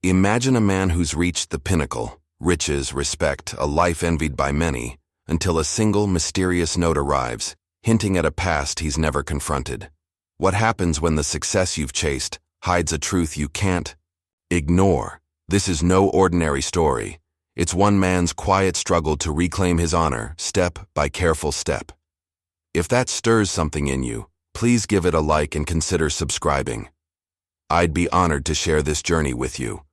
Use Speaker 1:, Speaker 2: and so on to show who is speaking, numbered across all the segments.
Speaker 1: Imagine a man who's reached the pinnacle, riches, respect, a life envied by many, until a single mysterious note arrives, hinting at a past he's never confronted. What happens when the success you've chased hides a truth you can't ignore? This is no ordinary story. It's one man's quiet struggle to reclaim his honor, step by careful step. If that stirs something in you, please give it a like and consider subscribing. I'd be honored to share this journey with you.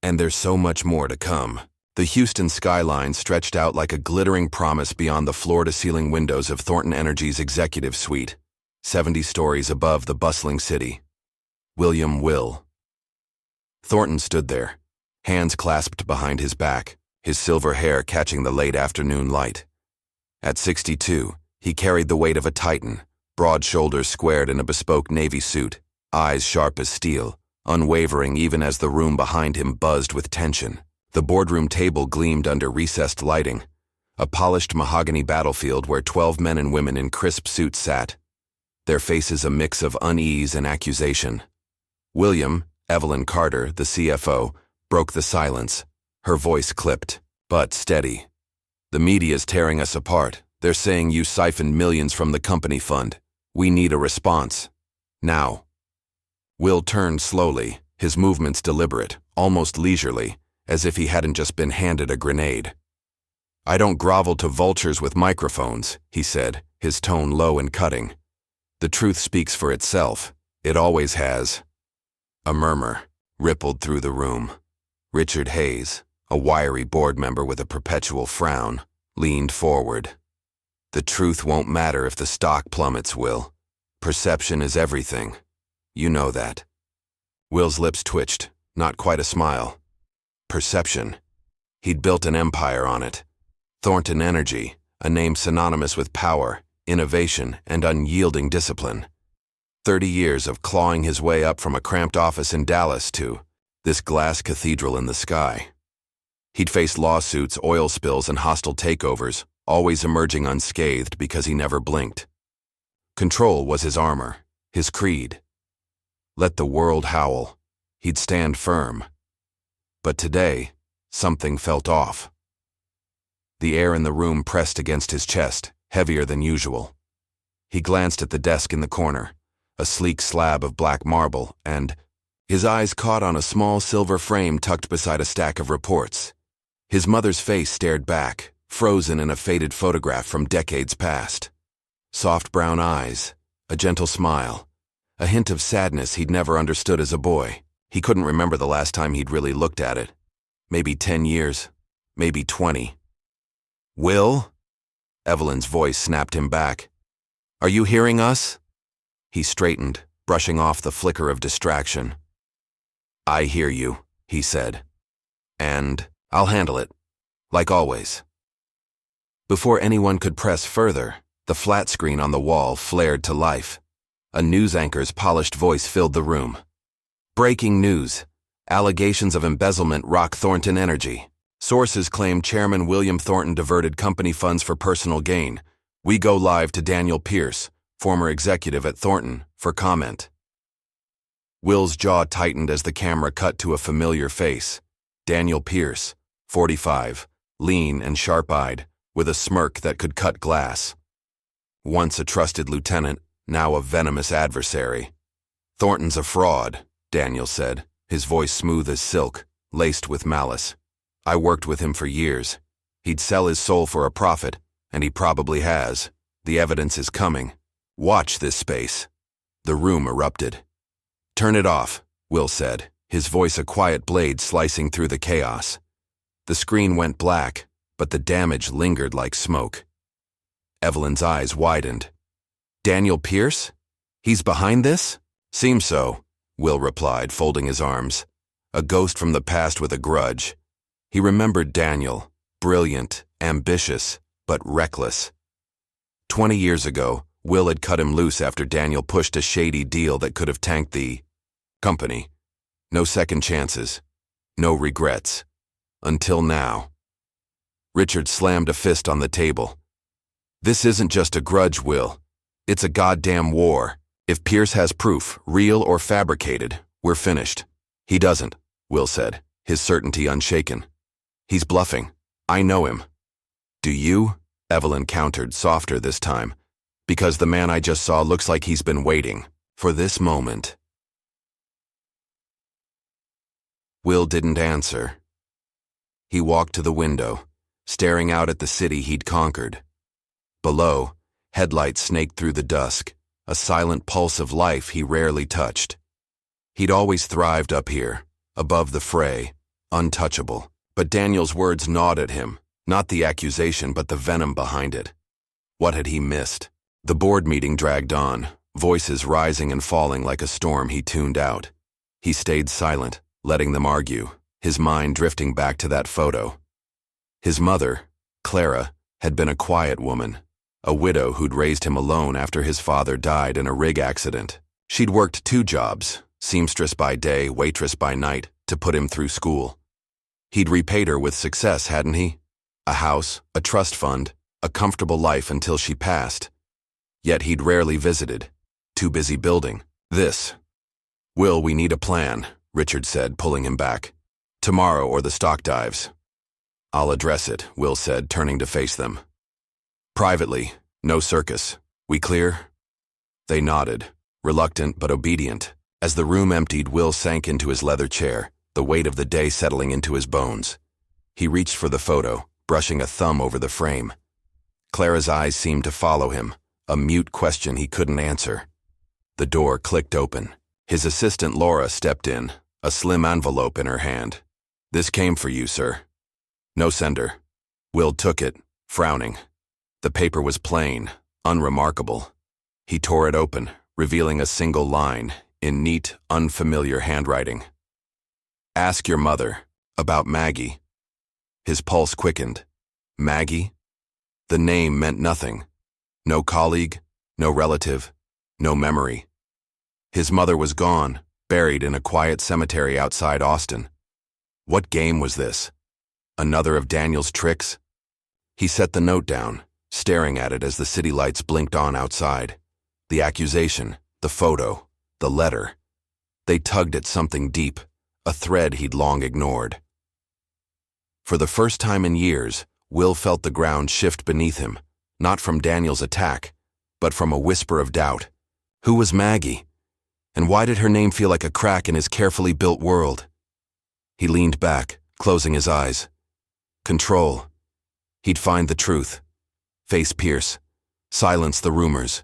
Speaker 1: And there's so much more to come. The Houston skyline stretched out like a glittering promise beyond the floor-to-ceiling windows of Thornton Energy's executive suite, 70 stories above the bustling city. Will. Thornton stood there, hands clasped behind his back, his silver hair catching the late afternoon light. At 62, he carried the weight of a titan, broad shoulders squared in a bespoke navy suit, eyes sharp as steel, unwavering even as the room behind him buzzed with tension. The boardroom table gleamed under recessed lighting, a polished mahogany battlefield where 12 men and women in crisp suits sat, their faces a mix of unease and accusation. William, Evelyn Carter, the CFO, broke the silence, her voice clipped, but steady. "The media's tearing us apart. They're saying you siphoned millions from the company fund. We need a response. Now." Will turned slowly, his movements deliberate, almost leisurely, as if he hadn't just been handed a grenade. "I don't grovel to vultures with microphones," he said, his tone low and cutting. "The truth speaks for itself. It always has." A murmur rippled through the room. Richard Hayes, a wiry board member with a perpetual frown, leaned forward. "The truth won't matter if the stock plummets, Will. Perception is everything. You know that." Will's lips twitched, not quite a smile. Perception. He'd built an empire on it. Thornton Energy, a name synonymous with power, innovation, and unyielding discipline. 30 years of clawing his way up from a cramped office in Dallas to this glass cathedral in the sky. He'd faced lawsuits, oil spills, and hostile takeovers, always emerging unscathed because he never blinked. Control was his armor, his creed. Let the world howl. He'd stand firm. But today, something felt off. The air in the room pressed against his chest, heavier than usual. He glanced at the desk in the corner, a sleek slab of black marble, and his eyes caught on a small silver frame tucked beside a stack of reports. His mother's face stared back, frozen in a faded photograph from decades past. Soft brown eyes, a gentle smile, a hint of sadness he'd never understood as a boy. He couldn't remember the last time he'd really looked at it. Maybe 10 years, maybe 20. "Will?" Evelyn's voice snapped him back. "Are you hearing us?" He straightened, brushing off the flicker of distraction. "I hear you," he said. "And I'll handle it, like always." Before anyone could press further, the flat screen on the wall flared to life. A news anchor's polished voice filled the room. "Breaking news. Allegations of embezzlement rock Thornton Energy. Sources claim Chairman William Thornton diverted company funds for personal gain. We go live to Daniel Pierce, former executive at Thornton, for comment." Will's jaw tightened as the camera cut to a familiar face. Daniel Pierce, 45, lean and sharp-eyed, with a smirk that could cut glass. Once a trusted lieutenant, now a venomous adversary. "Thornton's a fraud," Daniel said, his voice smooth as silk, laced with malice. "I worked with him for years. He'd sell his soul for a profit, and he probably has. The evidence is coming. Watch this space." The room erupted. "Turn it off," Will said, his voice a quiet blade slicing through the chaos. The screen went black, but the damage lingered like smoke. Evelyn's eyes widened. "Daniel Pierce? He's behind this?" "Seems so," Will replied, folding his arms. A ghost from the past with a grudge. He remembered Daniel, brilliant, ambitious, but reckless. 20 years ago, Will had cut him loose after Daniel pushed a shady deal that could have tanked the company. No second chances, no regrets. Until now. Richard slammed a fist on the table. "This isn't just a grudge, Will. It's a goddamn war. If Pierce has proof, real or fabricated, we're finished." "He doesn't," Will said, his certainty unshaken. "He's bluffing. I know him." "Do you?" Evelyn countered, softer this time. "Because the man I just saw looks like he's been waiting for this moment." Will didn't answer. He walked to the window, staring out at the city he'd conquered. Below, headlights snaked through the dusk, a silent pulse of life he rarely touched. He'd always thrived up here, above the fray, untouchable. But Daniel's words gnawed at him, not the accusation but the venom behind it. What had he missed? The board meeting dragged on, voices rising and falling like a storm he tuned out. He stayed silent, letting them argue, his mind drifting back to that photo. His mother, Clara, had been a quiet woman, a widow who'd raised him alone after his father died in a rig accident. She'd worked 2 jobs, seamstress by day, waitress by night, to put him through school. He'd repaid her with success, hadn't he? A house, a trust fund, a comfortable life until she passed. Yet he'd rarely visited, too busy building this. "Will, we need a plan," Richard said, pulling him back. "Tomorrow or the stock dives." "I'll address it," Will said, turning to face them. "Privately, no circus. We clear?" They nodded, reluctant but obedient. As the room emptied, Will sank into his leather chair, the weight of the day settling into his bones. He reached for the photo, brushing a thumb over the frame. Clara's eyes seemed to follow him, a mute question he couldn't answer. The door clicked open. His assistant Laura stepped in, a slim envelope in her hand. "This came for you, sir." "No sender." Will took it, frowning. The paper was plain, unremarkable. He tore it open, revealing a single line, in neat, unfamiliar handwriting. "Ask your mother about Maggie." His pulse quickened. Maggie? The name meant nothing. No colleague, no relative, no memory. His mother was gone, buried in a quiet cemetery outside Austin. What game was this? Another of Daniel's tricks? He set the note down, staring at it as the city lights blinked on outside. The accusation, the photo, the letter. They tugged at something deep, a thread he'd long ignored. For the first time in years, Will felt the ground shift beneath him, not from Daniel's attack, but from a whisper of doubt. Who was Maggie? And why did her name feel like a crack in his carefully built world? He leaned back, closing his eyes. Control. He'd find the truth. Face pierce. Silence the rumors.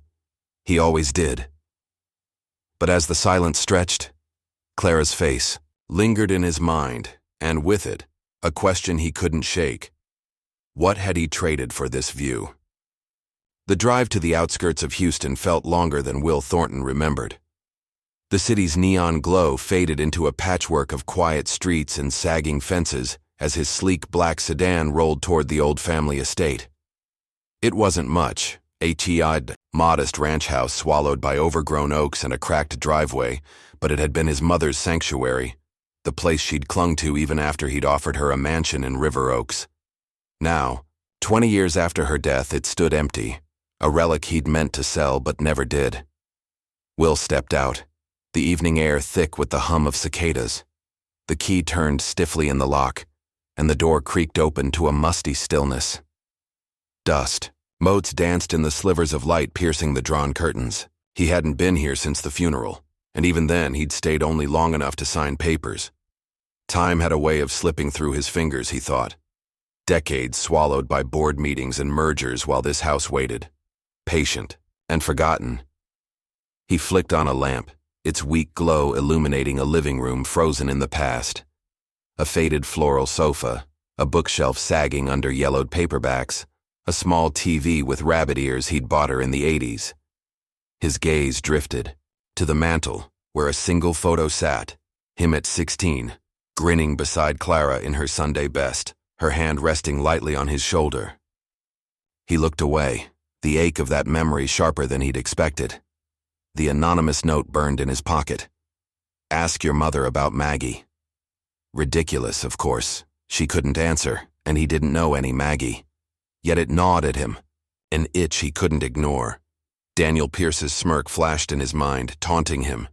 Speaker 1: He always did. But as the silence stretched, Clara's face lingered in his mind, and with it, a question he couldn't shake. What had he traded for this view? The drive to the outskirts of Houston felt longer than Will Thornton remembered. The city's neon glow faded into a patchwork of quiet streets and sagging fences as his sleek black sedan rolled toward the old family estate. It wasn't much, a TI'd, modest ranch house swallowed by overgrown oaks and a cracked driveway, but it had been his mother's sanctuary, the place she'd clung to even after he'd offered her a mansion in River Oaks. Now, 20 years after her death, it stood empty, a relic he'd meant to sell but never did. Will stepped out, the evening air thick with the hum of cicadas. The key turned stiffly in the lock, and the door creaked open to a musty stillness. Dust. Motes danced in the slivers of light piercing the drawn curtains. He hadn't been here since the funeral, and even then he'd stayed only long enough to sign papers. Time had a way of slipping through his fingers, he thought. Decades swallowed by board meetings and mergers while this house waited, patient and forgotten. He flicked on a lamp, its weak glow illuminating a living room frozen in the past. A faded floral sofa, a bookshelf sagging under yellowed paperbacks, a small TV with rabbit ears he'd bought her in the 80s. His gaze drifted to the mantel, where a single photo sat, him at 16, grinning beside Clara in her Sunday best, her hand resting lightly on his shoulder. He looked away, the ache of that memory sharper than he'd expected. The anonymous note burned in his pocket. Ask your mother about Maggie. Ridiculous, of course. She couldn't answer, and he didn't know any Maggie. Yet it gnawed at him, an itch he couldn't ignore. Daniel Pierce's smirk flashed in his mind, taunting him.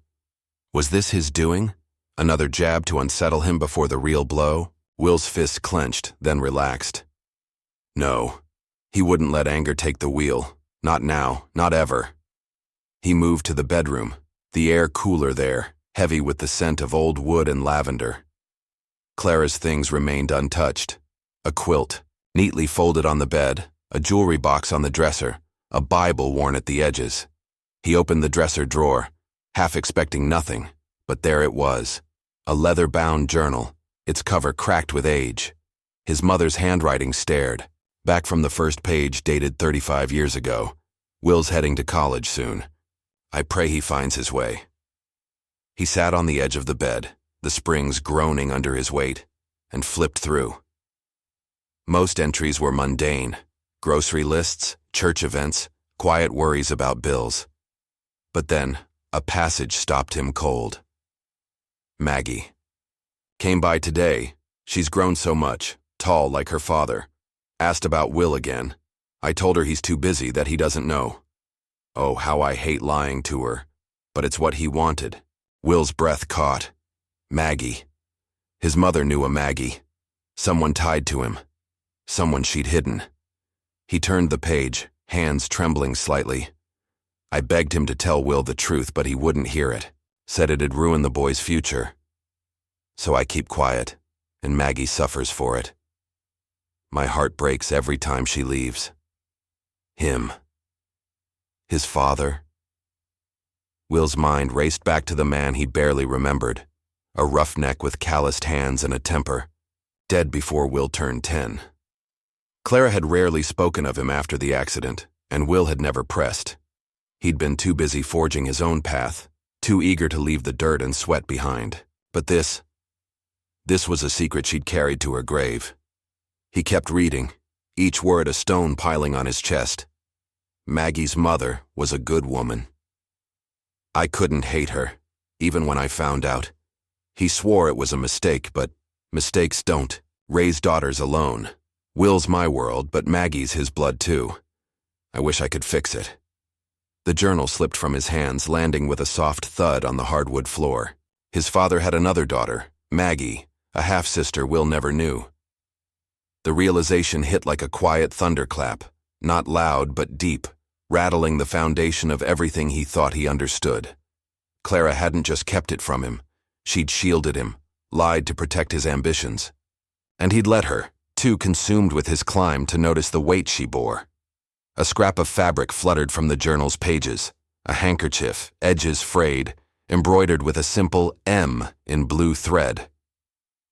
Speaker 1: Was this his doing? Another jab to unsettle him before the real blow? Will's fist clenched, then relaxed. No, he wouldn't let anger take the wheel. Not now, not ever. He moved to the bedroom, the air cooler there, heavy with the scent of old wood and lavender. Clara's things remained untouched. A quilt, neatly folded on the bed, a jewelry box on the dresser, a Bible worn at the edges. He opened the dresser drawer, half expecting nothing, but there it was, a leather-bound journal, its cover cracked with age. His mother's handwriting stared, back from the first page dated 35 years ago. Will's heading to college soon. I pray he finds his way. He sat on the edge of the bed, the springs groaning under his weight, and flipped through. Most entries were mundane: grocery lists, church events, quiet worries about bills. But then, a passage stopped him cold. Maggie. Came by today. She's grown so much, tall like her father. Asked about Will again. I told her he's too busy, that he doesn't know. Oh, how I hate lying to her. But it's what he wanted. Will's breath caught. Maggie. His mother knew a Maggie. Someone tied to him. Someone she'd hidden. He turned the page, hands trembling slightly. I begged him to tell Will the truth, but he wouldn't hear it. Said it'd ruin the boy's future. So I keep quiet, and Maggie suffers for it. My heart breaks every time she leaves. Him. His father. Will's mind raced back to the man he barely remembered. A roughneck with calloused hands and a temper. Dead before Will turned 10. Clara had rarely spoken of him after the accident, and Will had never pressed. He'd been too busy forging his own path, too eager to leave the dirt and sweat behind. But this was a secret she'd carried to her grave. He kept reading, each word a stone piling on his chest. Maggie's mother was a good woman. I couldn't hate her, even when I found out. He swore it was a mistake, but mistakes don't raise daughters alone. Will's my world, but Maggie's his blood too. I wish I could fix it. The journal slipped from his hands, landing with a soft thud on the hardwood floor. His father had another daughter, Maggie, a half-sister Will never knew. The realization hit like a quiet thunderclap, not loud but deep, rattling the foundation of everything he thought he understood. Clara hadn't just kept it from him. She'd shielded him, lied to protect his ambitions. And he'd let her, too consumed with his climb to notice the weight she bore. A scrap of fabric fluttered from the journal's pages, a handkerchief, edges frayed, embroidered with a simple M in blue thread.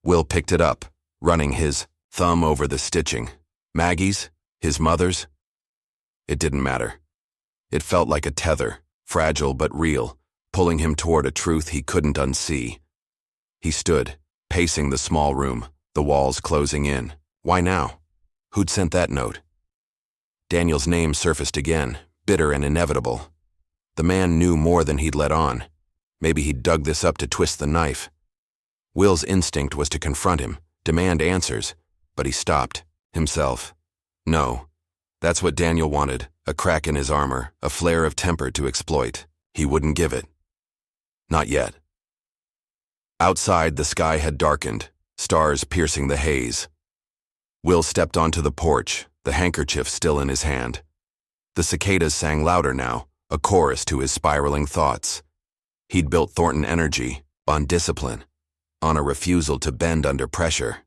Speaker 1: Will picked it up, running his thumb over the stitching. Maggie's? His mother's? It didn't matter. It felt like a tether, fragile but real, pulling him toward a truth he couldn't unsee. He stood, pacing the small room, the walls closing in. Why now? Who'd sent that note? Daniel's name surfaced again, bitter and inevitable. The man knew more than he'd let on. Maybe he'd dug this up to twist the knife. Will's instinct was to confront him, demand answers, but he stopped, himself. No, that's what Daniel wanted, a crack in his armor, a flare of temper to exploit. He wouldn't give it. Not yet. Outside, the sky had darkened, stars piercing the haze. Will stepped onto the porch, the handkerchief still in his hand. The cicadas sang louder now, a chorus to his spiraling thoughts. He'd built Thornton energy, on discipline, on a refusal to bend under pressure.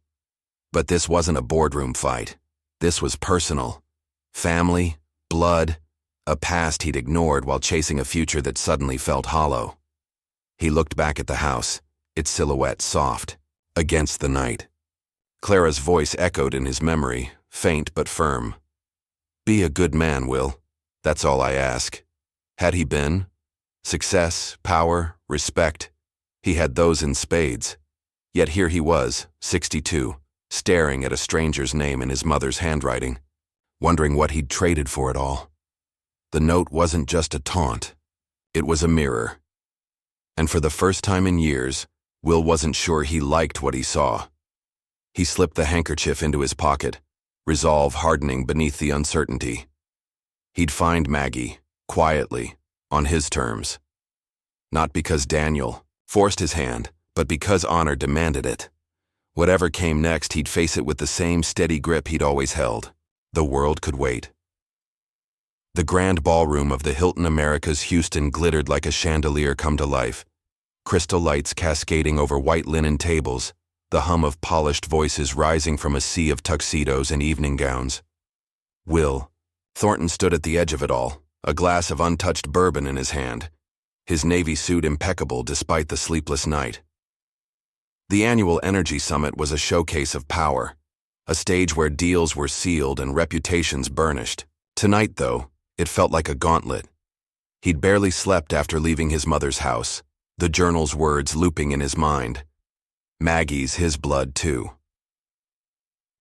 Speaker 1: But this wasn't a boardroom fight. This was personal. Family, blood, a past he'd ignored while chasing a future that suddenly felt hollow. He looked back at the house, its silhouette soft, against the night. Clara's voice echoed in his memory, faint but firm. Be a good man, Will. That's all I ask. Had he been? Success, power, respect. He had those in spades. Yet here he was, 62, staring at a stranger's name in his mother's handwriting, wondering what he'd traded for it all. The note wasn't just a taunt. It was a mirror. And for the first time in years, Will wasn't sure he liked what he saw. He slipped the handkerchief into his pocket, resolve hardening beneath the uncertainty. He'd find Maggie, quietly, on his terms. Not because Daniel forced his hand, but because honor demanded it. Whatever came next, he'd face it with the same steady grip he'd always held. The world could wait. The grand ballroom of the Hilton Americas Houston glittered like a chandelier come to life. Crystal lights cascading over white linen tables, the hum of polished voices rising from a sea of tuxedos and evening gowns. Will Thornton stood at the edge of it all, a glass of untouched bourbon in his hand, his navy suit impeccable despite the sleepless night. The annual Energy Summit was a showcase of power, a stage where deals were sealed and reputations burnished. Tonight, though, it felt like a gauntlet. He'd barely slept after leaving his mother's house, the journal's words looping in his mind. Maggie's his blood, too.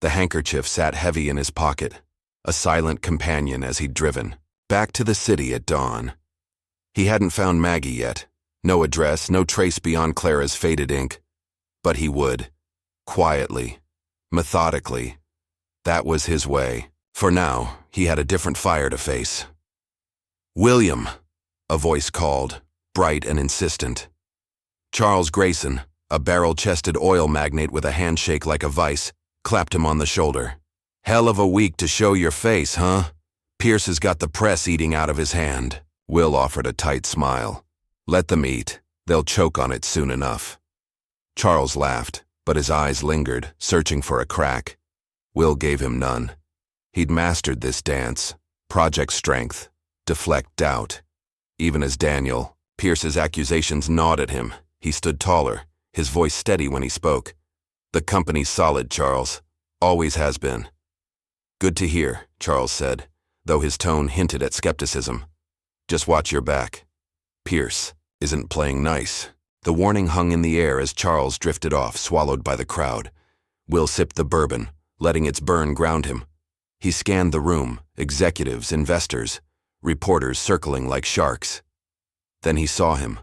Speaker 1: The handkerchief sat heavy in his pocket, a silent companion as he'd driven back to the city at dawn. He hadn't found Maggie yet, no address, no trace beyond Clara's faded ink. But he would, quietly, methodically. That was his way. For now, he had a different fire to face. "William," a voice called, bright and insistent. Charles Grayson, a barrel-chested oil magnate with a handshake like a vice, clapped him on the shoulder. "Hell of a week to show your face, huh? Pierce has got the press eating out of his hand." Will offered a tight smile. "Let them eat. They'll choke on it soon enough." Charles laughed, but his eyes lingered, searching for a crack. Will gave him none. He'd mastered this dance, project strength, deflect doubt. Even as Daniel, Pierce's accusations gnawed at him, he stood taller, his voice steady when he spoke. "The company's solid, Charles. Always has been." "Good to hear," Charles said, though his tone hinted at skepticism. "Just watch your back. Pierce isn't playing nice." The warning hung in the air as Charles drifted off, swallowed by the crowd. Will sipped the bourbon, letting its burn ground him. He scanned the room, executives, investors, reporters circling like sharks. Then he saw him,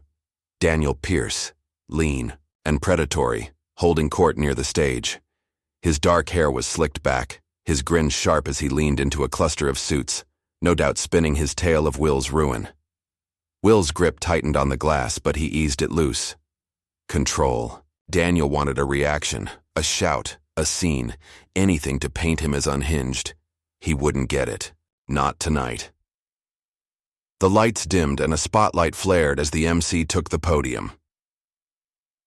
Speaker 1: Daniel Pierce, lean and predatory, holding court near the stage. His dark hair was slicked back, his grin sharp as he leaned into a cluster of suits, no doubt spinning his tale of Will's ruin. Will's grip tightened on the glass, but he eased it loose. Control. Daniel wanted a reaction, a shout, a scene, anything to paint him as unhinged. He wouldn't get it. Not tonight. The lights dimmed and a spotlight flared as the MC took the podium.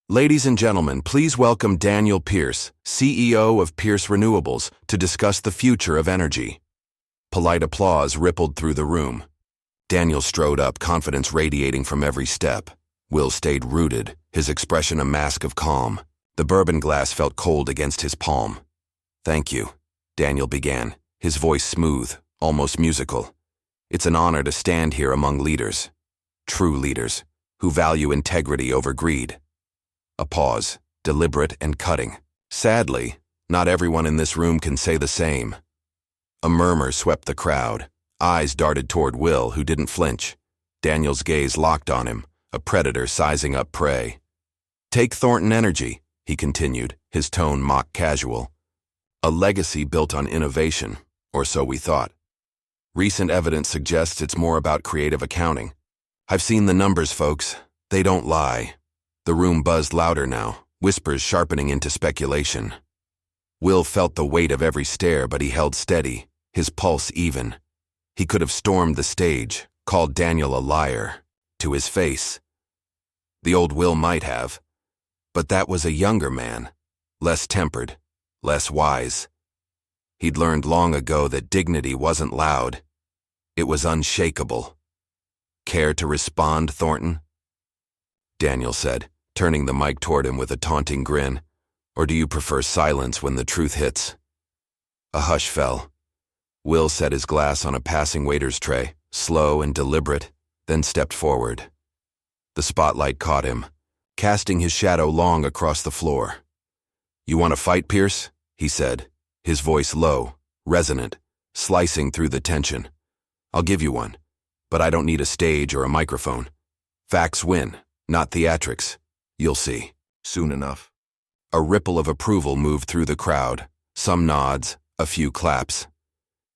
Speaker 1: "Ladies and gentlemen, please welcome Daniel Pierce, CEO of Pierce Renewables, to discuss the future of energy." Polite applause rippled through the room. Daniel strode up, confidence radiating from every step. Will stayed rooted, his expression a mask of calm. The bourbon glass felt cold against his palm. "Thank you," Daniel began, his voice smooth, almost musical. "It's an honor to stand here among leaders, true leaders, who value integrity over greed." A pause, deliberate and cutting. Sadly, not everyone in this room can say the same. A murmur swept the crowd. Eyes darted toward Will, who didn't flinch. Daniel's gaze locked on him, a predator sizing up prey. "Take Thornton Energy," he continued, his tone mock casual. "A legacy built on innovation, or so we thought. Recent evidence suggests it's more about creative accounting. I've seen the numbers, folks. They don't lie." The room buzzed louder now, whispers sharpening into speculation. Will felt the weight of every stare, but he held steady, his pulse even. He could have stormed the stage, called Daniel a liar, to his face. The old Will might have, but that was a younger man, less tempered, less wise. He'd learned long ago that dignity wasn't loud. It was unshakable. "Care to respond, Thornton?" Daniel said, turning the mic toward him with a taunting grin. "Or do you prefer silence when the truth hits?" A hush fell. Will set his glass on a passing waiter's tray, slow and deliberate, then stepped forward. The spotlight caught him, casting his shadow long across the floor. "You want to fight, Pierce?" he said, his voice low, resonant, slicing through the tension. "I'll give you one, but I don't need a stage or a microphone. Facts win, not theatrics. You'll see, soon enough." A ripple of approval moved through the crowd, some nods, a few claps.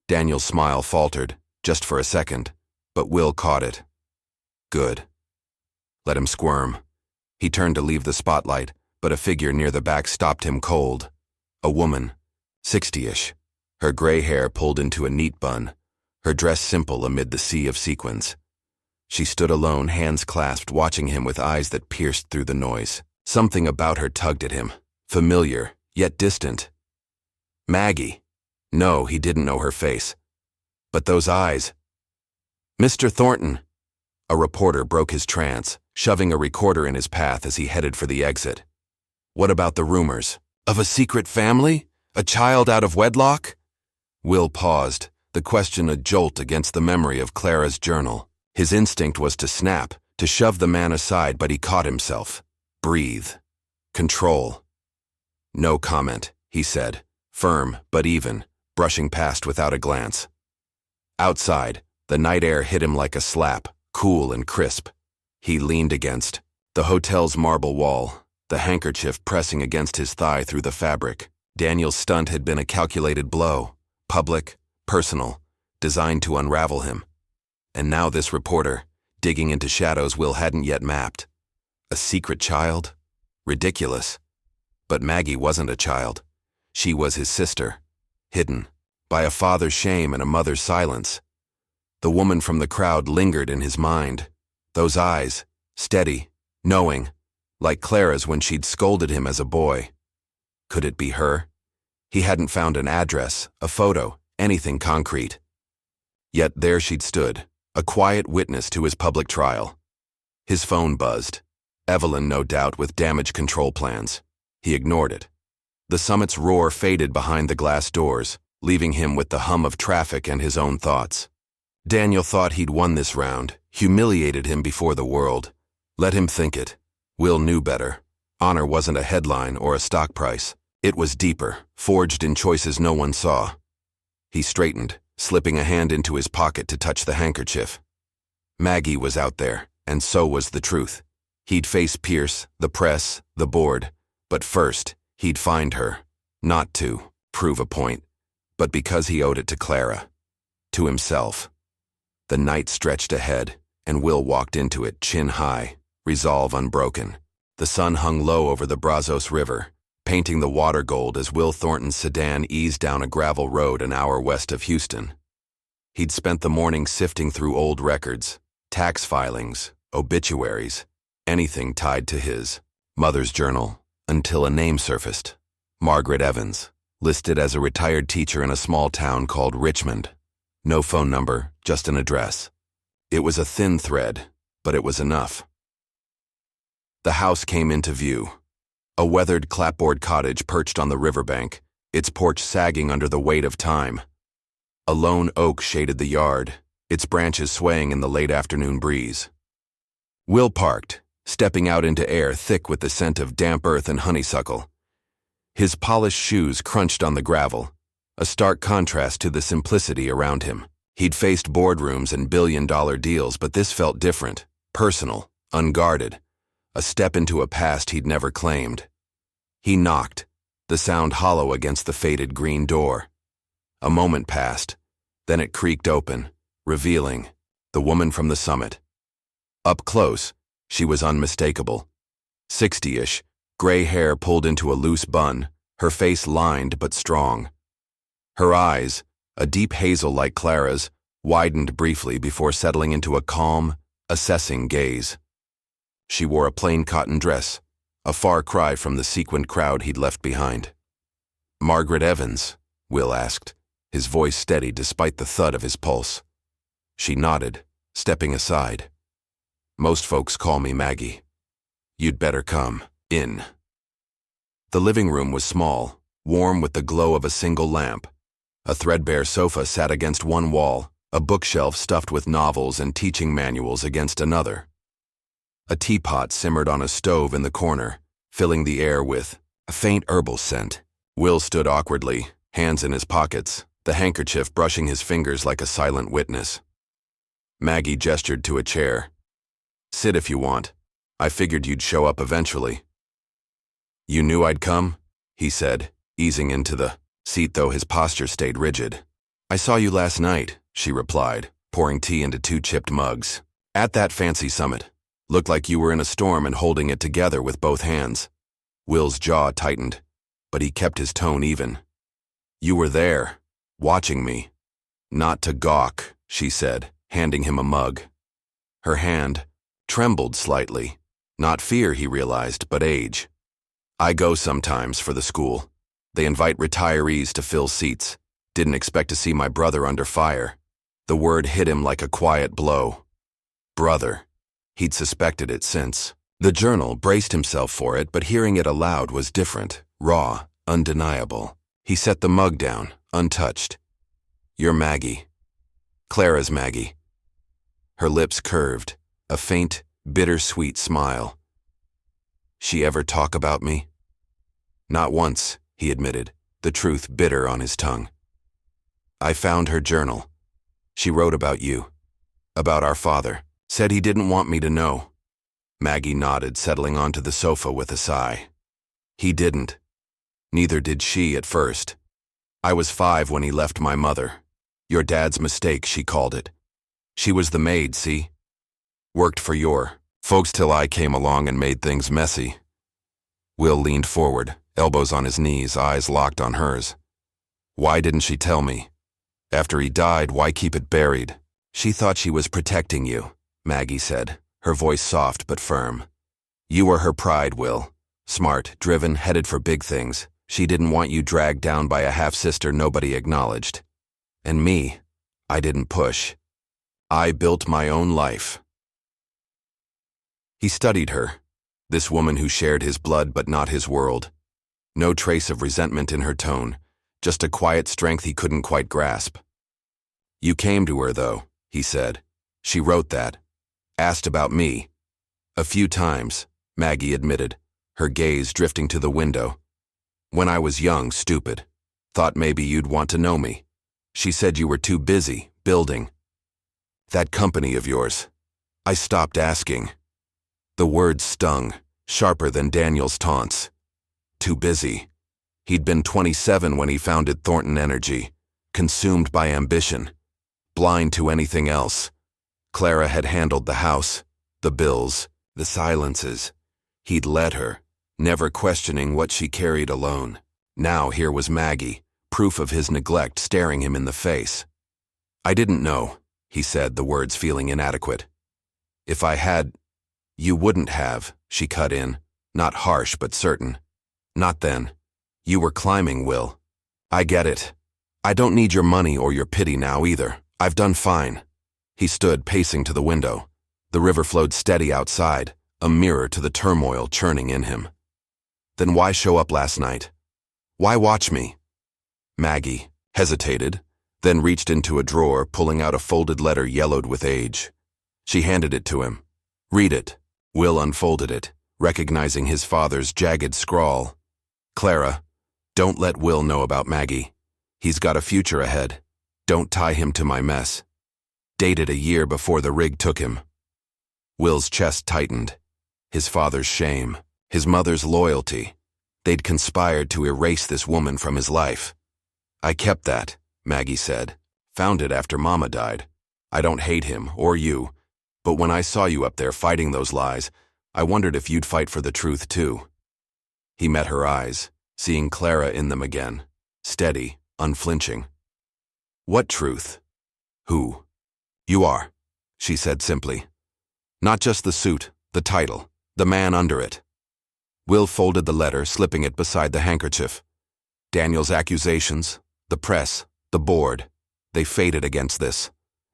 Speaker 1: Daniel's smile faltered, just for a second, but Will caught it. "Good." Let him squirm. He turned to leave the spotlight, but a figure near the back stopped him cold. A woman, 60-ish, her gray hair pulled into a neat bun, her dress simple amid the sea of sequins. She stood alone, hands clasped, watching him with eyes that pierced through the noise. Something about her tugged at him, familiar, yet distant. Maggie. No, he didn't know her face. But those eyes. Mr. Thornton. A reporter broke his trance, shoving a recorder in his path as he headed for the exit. What about the rumors? Of a secret family? A child out of wedlock? Will paused, the question a jolt against the memory of Clara's journal. His instinct was to snap, to shove the man aside, but he caught himself. Breathe. Control. No comment, he said, firm but even, brushing past without a glance. Outside, the night air hit him like a slap, cool and crisp. He leaned against the hotel's marble wall, the handkerchief pressing against his thigh through the fabric. Daniel's stunt had been a calculated blow, public, personal, designed to unravel him. And now this reporter, digging into shadows Will hadn't yet mapped. A secret child? Ridiculous. But Maggie wasn't a child. She was his sister, hidden by a father's shame and a mother's silence. The woman from the crowd lingered in his mind. Those eyes, steady, knowing, like Clara's when she'd scolded him as a boy. Could it be her? He hadn't found an address, a photo, anything concrete. Yet there she'd stood, a quiet witness to his public trial. His phone buzzed. Evelyn, no doubt, with damage control plans. He ignored it. The summit's roar faded behind the glass doors, leaving him with the hum of traffic and his own thoughts. Daniel thought he'd won this round, humiliated him before the world. Let him think it. Will knew better. Honor wasn't a headline or a stock price. It was deeper, forged in choices no one saw. He straightened, slipping a hand into his pocket to touch the handkerchief. Maggie was out there, and so was the truth. He'd face Pierce, the press, the board, but first, he'd find her, not to prove a point, but because he owed it to Clara, to himself. The night stretched ahead, and Will walked into it chin high, resolve unbroken. The sun hung low over the Brazos River, painting the water gold as Will Thornton's sedan eased down a gravel road an hour west of Houston. He'd spent the morning sifting through old records, tax filings, obituaries, anything tied to his mother's journal, until a name surfaced. Margaret Evans, listed as a retired teacher in a small town called Richmond. No phone number, just an address. It was a thin thread, but it was enough. The house came into view. A weathered clapboard cottage perched on the riverbank, its porch sagging under the weight of time. A lone oak shaded the yard, its branches swaying in the late afternoon breeze. Will parked, stepping out into air thick with the scent of damp earth and honeysuckle. His polished shoes crunched on the gravel, a stark contrast to the simplicity around him. He'd faced boardrooms and billion-dollar deals, but this felt different, personal, unguarded, a step into a past he'd never claimed. He knocked, the sound hollow against the faded green door. A moment passed, then it creaked open, revealing the woman from the summit. Up close, she was unmistakable. 60-ish, gray hair pulled into a loose bun, her face lined but strong. Her eyes, a deep hazel like Clara's, widened briefly before settling into a calm, assessing gaze. She wore a plain cotton dress, a far cry from the sequined crowd he'd left behind. "Margaret Evans?" Will asked, his voice steady despite the thud of his pulse. She nodded, stepping aside. "Most folks call me Maggie. You'd better come in." The living room was small, warm with the glow of a single lamp. A threadbare sofa sat against one wall, a bookshelf stuffed with novels and teaching manuals against another. A teapot simmered on a stove in the corner, filling the air with a faint herbal scent. Will stood awkwardly, hands in his pockets, the handkerchief brushing his fingers like a silent witness. Maggie gestured to a chair. "Sit if you want. I figured you'd show up eventually." "You knew I'd come?" he said, easing into the seat though his posture stayed rigid. "I saw you last night," she replied, pouring tea into 2 chipped mugs. "At that fancy summit. Looked like you were in a storm and holding it together with both hands." Will's jaw tightened, but he kept his tone even. You were there, watching me. Not to gawk, she said, handing him a mug. Her hand trembled slightly. Not fear, he realized, but age. I go sometimes for the school. They invite retirees to fill seats. Didn't expect to see my brother under fire. The word hit him like a quiet blow. Brother. He'd suspected it since. The journal braced himself for it, but hearing it aloud was different, raw, undeniable. He set the mug down, untouched. You're Maggie. Clara's Maggie. Her lips curved, a faint, bittersweet smile. She ever talk about me? Not once, he admitted, the truth bitter on his tongue. I found her journal. She wrote about you, about our father, said he didn't want me to know. Maggie nodded, settling onto the sofa with a sigh. He didn't. Neither did she at first. I was 5 when he left my mother. Your dad's mistake, she called it. She was the maid, see? Worked for your folks till I came along and made things messy. Will leaned forward, elbows on his knees, eyes locked on hers. Why didn't she tell me? After he died, why keep it buried? She thought she was protecting you, Maggie said, her voice soft but firm. You were her pride, Will. Smart, driven, headed for big things. She didn't want you dragged down by a half-sister nobody acknowledged. And me, I didn't push. I built my own life. He studied her, this woman who shared his blood but not his world. No trace of resentment in her tone, just a quiet strength he couldn't quite grasp. You came to her, though, he said. She wrote that. Asked about me. A few times, Maggie admitted, her gaze drifting to the window. When I was young, stupid. Thought maybe you'd want to know me. She said you were too busy, building. That company of yours. I stopped asking. The words stung, sharper than Daniel's taunts. Too busy. He'd been 27 when he founded Thornton Energy, consumed by ambition, blind to anything else. Clara had handled the house, the bills, the silences. He'd let her, never questioning what she carried alone. Now here was Maggie, proof of his neglect staring him in the face. I didn't know, he said, the words feeling inadequate. If I had, you wouldn't have, she cut in, not harsh but certain. Not then. You were climbing, Will. I get it. I don't need your money or your pity now either. I've done fine. He stood, pacing to the window. The river flowed steady outside, a mirror to the turmoil churning in him. Then why show up last night? Why watch me? Maggie hesitated, then reached into a drawer, pulling out a folded letter yellowed with age. She handed it to him. Read it. Will unfolded it, recognizing his father's jagged scrawl. Clara, don't let Will know about Maggie. He's got a future ahead. Don't tie him to my mess. Dated a year before the rig took him. Will's chest tightened. His father's shame, his mother's loyalty. They'd conspired to erase this woman from his life. I kept that, Maggie said. Found it after Mama died. I don't hate him, or you, but when I saw you up there fighting those lies, I wondered if you'd fight for the truth too. He met her eyes, seeing Clara in them again, steady, unflinching. What truth? Who? You are, she said simply. Not just the suit, the title, the man under it. Will folded the letter, slipping it beside the handkerchief. Daniel's accusations, the press, the board, they faded against this.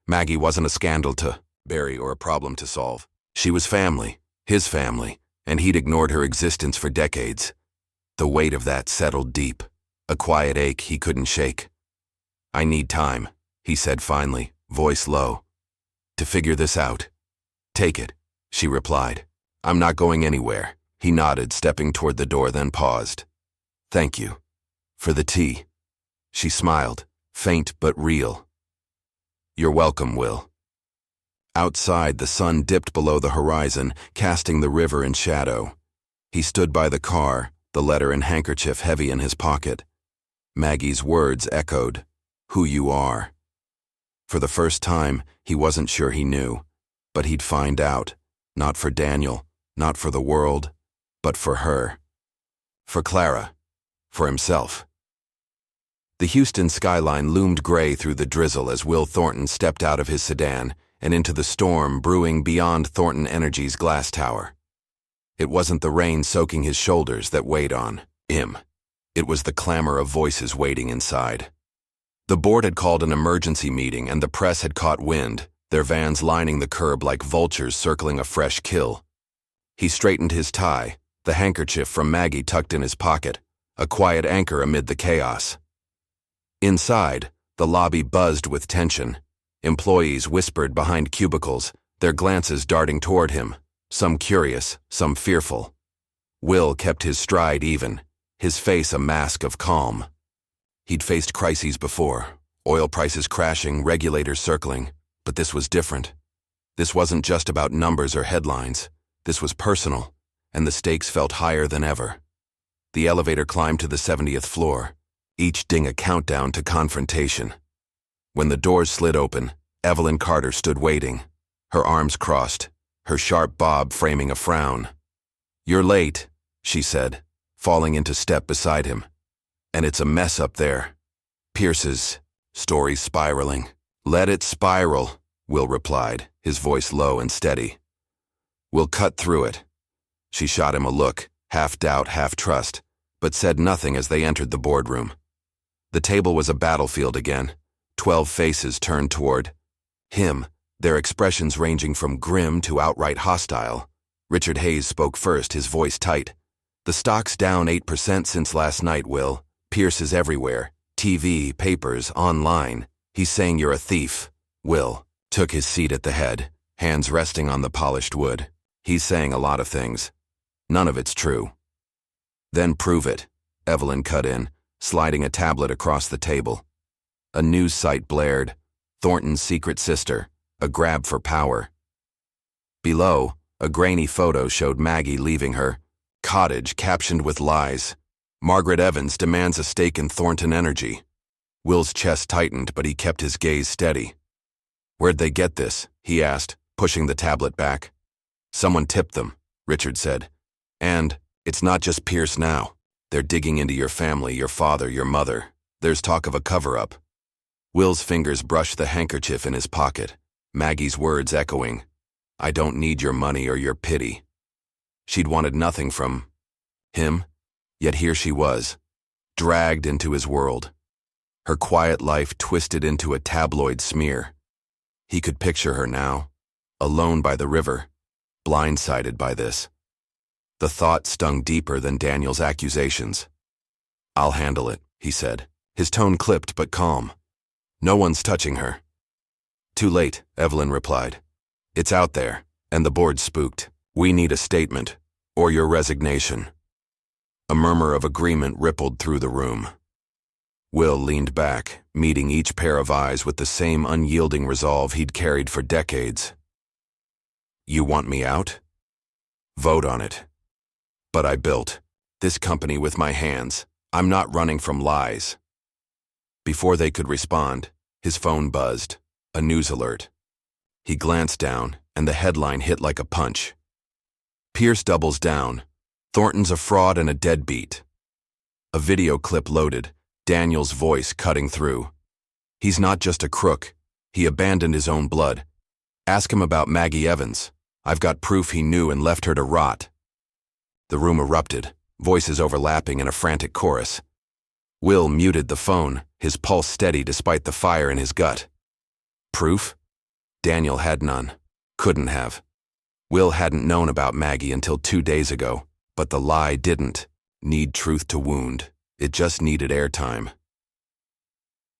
Speaker 1: Maggie wasn't a scandal to bury or a problem to solve. She was family, his family, and he'd ignored her existence for decades. The weight of that settled deep, a quiet ache he couldn't shake. I need time, he said finally, voice low. To figure this out. Take it, she replied. I'm not going anywhere. He nodded, stepping toward the door, then paused. Thank you. For the tea. She smiled, faint but real. You're welcome, Will. Outside, the sun dipped below the horizon, casting the river in shadow. He stood by the car, the letter and handkerchief heavy in his pocket. Maggie's words echoed, who you are. For the first time, he wasn't sure he knew, but he'd find out, not for Daniel, not for the world, but for her. For Clara. For himself. The Houston skyline loomed gray through the drizzle as Will Thornton stepped out of his sedan and into the storm brewing beyond Thornton Energy's glass tower. It wasn't the rain soaking his shoulders that weighed on him. It was the clamor of voices waiting inside. The board had called an emergency meeting and the press had caught wind, their vans lining the curb like vultures circling a fresh kill. He straightened his tie, the handkerchief from Maggie tucked in his pocket, a quiet anchor amid the chaos. Inside, the lobby buzzed with tension. Employees whispered behind cubicles, their glances darting toward him, some curious, some fearful. Will kept his stride even, his face a mask of calm. He'd faced crises before, oil prices crashing, regulators circling, but this was different. This wasn't just about numbers or headlines. This was personal, and the stakes felt higher than ever. The elevator climbed to the 70th floor, each ding a countdown to confrontation. When the doors slid open, Evelyn Carter stood waiting, her arms crossed, her sharp bob framing a frown. "You're late," she said, falling into step beside him. "And it's a mess up there." Pierce's story spiraling. "Let it spiral," Will replied, his voice low and steady. "We'll cut through it." She shot him a look, half doubt, half trust, but said nothing as they entered the boardroom. The table was a battlefield again, 12 faces turned toward him, their expressions ranging from grim to outright hostile. Richard Hayes spoke first, his voice tight. "The stock's down 8% since last night, Will. Pierce is everywhere. TV, papers, online. He's saying you're a thief." Will took his seat at the head, hands resting on the polished wood. "He's saying a lot of things. None of it's true." "Then prove it," Evelyn cut in, sliding a tablet across the table. A news site blared, Thornton's secret sister, a grab for power. Below, a grainy photo showed Maggie leaving her cottage captioned with lies. "Margaret Evans demands a stake in Thornton Energy." Will's chest tightened, but he kept his gaze steady. "Where'd they get this?" he asked, pushing the tablet back. "Someone tipped them," Richard said. "And it's not just Pierce now. They're digging into your family, your father, your mother. There's talk of a cover-up." Will's fingers brushed the handkerchief in his pocket, Maggie's words echoing, "I don't need your money or your pity." She'd wanted nothing from him, yet here she was, dragged into his world. Her quiet life twisted into a tabloid smear. He could picture her now, alone by the river, blindsided by this. The thought stung deeper than Daniel's accusations. "I'll handle it," he said, his tone clipped but calm. "No one's touching her." "Too late," Evelyn replied. "It's out there, and the board's spooked. We need a statement, or your resignation." A murmur of agreement rippled through the room. Will leaned back, meeting each pair of eyes with the same unyielding resolve he'd carried for decades. "You want me out? Vote on it. But I built this company with my hands. I'm not running from lies." Before they could respond, his phone buzzed, a news alert. He glanced down, and the headline hit like a punch. "Pierce doubles down. Thornton's a fraud and a deadbeat." A video clip loaded, Daniel's voice cutting through. "He's not just a crook. He abandoned his own blood. Ask him about Maggie Evans. I've got proof he knew and left her to rot." The room erupted, voices overlapping in a frantic chorus. Will muted the phone, his pulse steady despite the fire in his gut. Proof? Daniel had none. Couldn't have. Will hadn't known about Maggie until 2 days ago, but the lie didn't need truth to wound. It just needed airtime.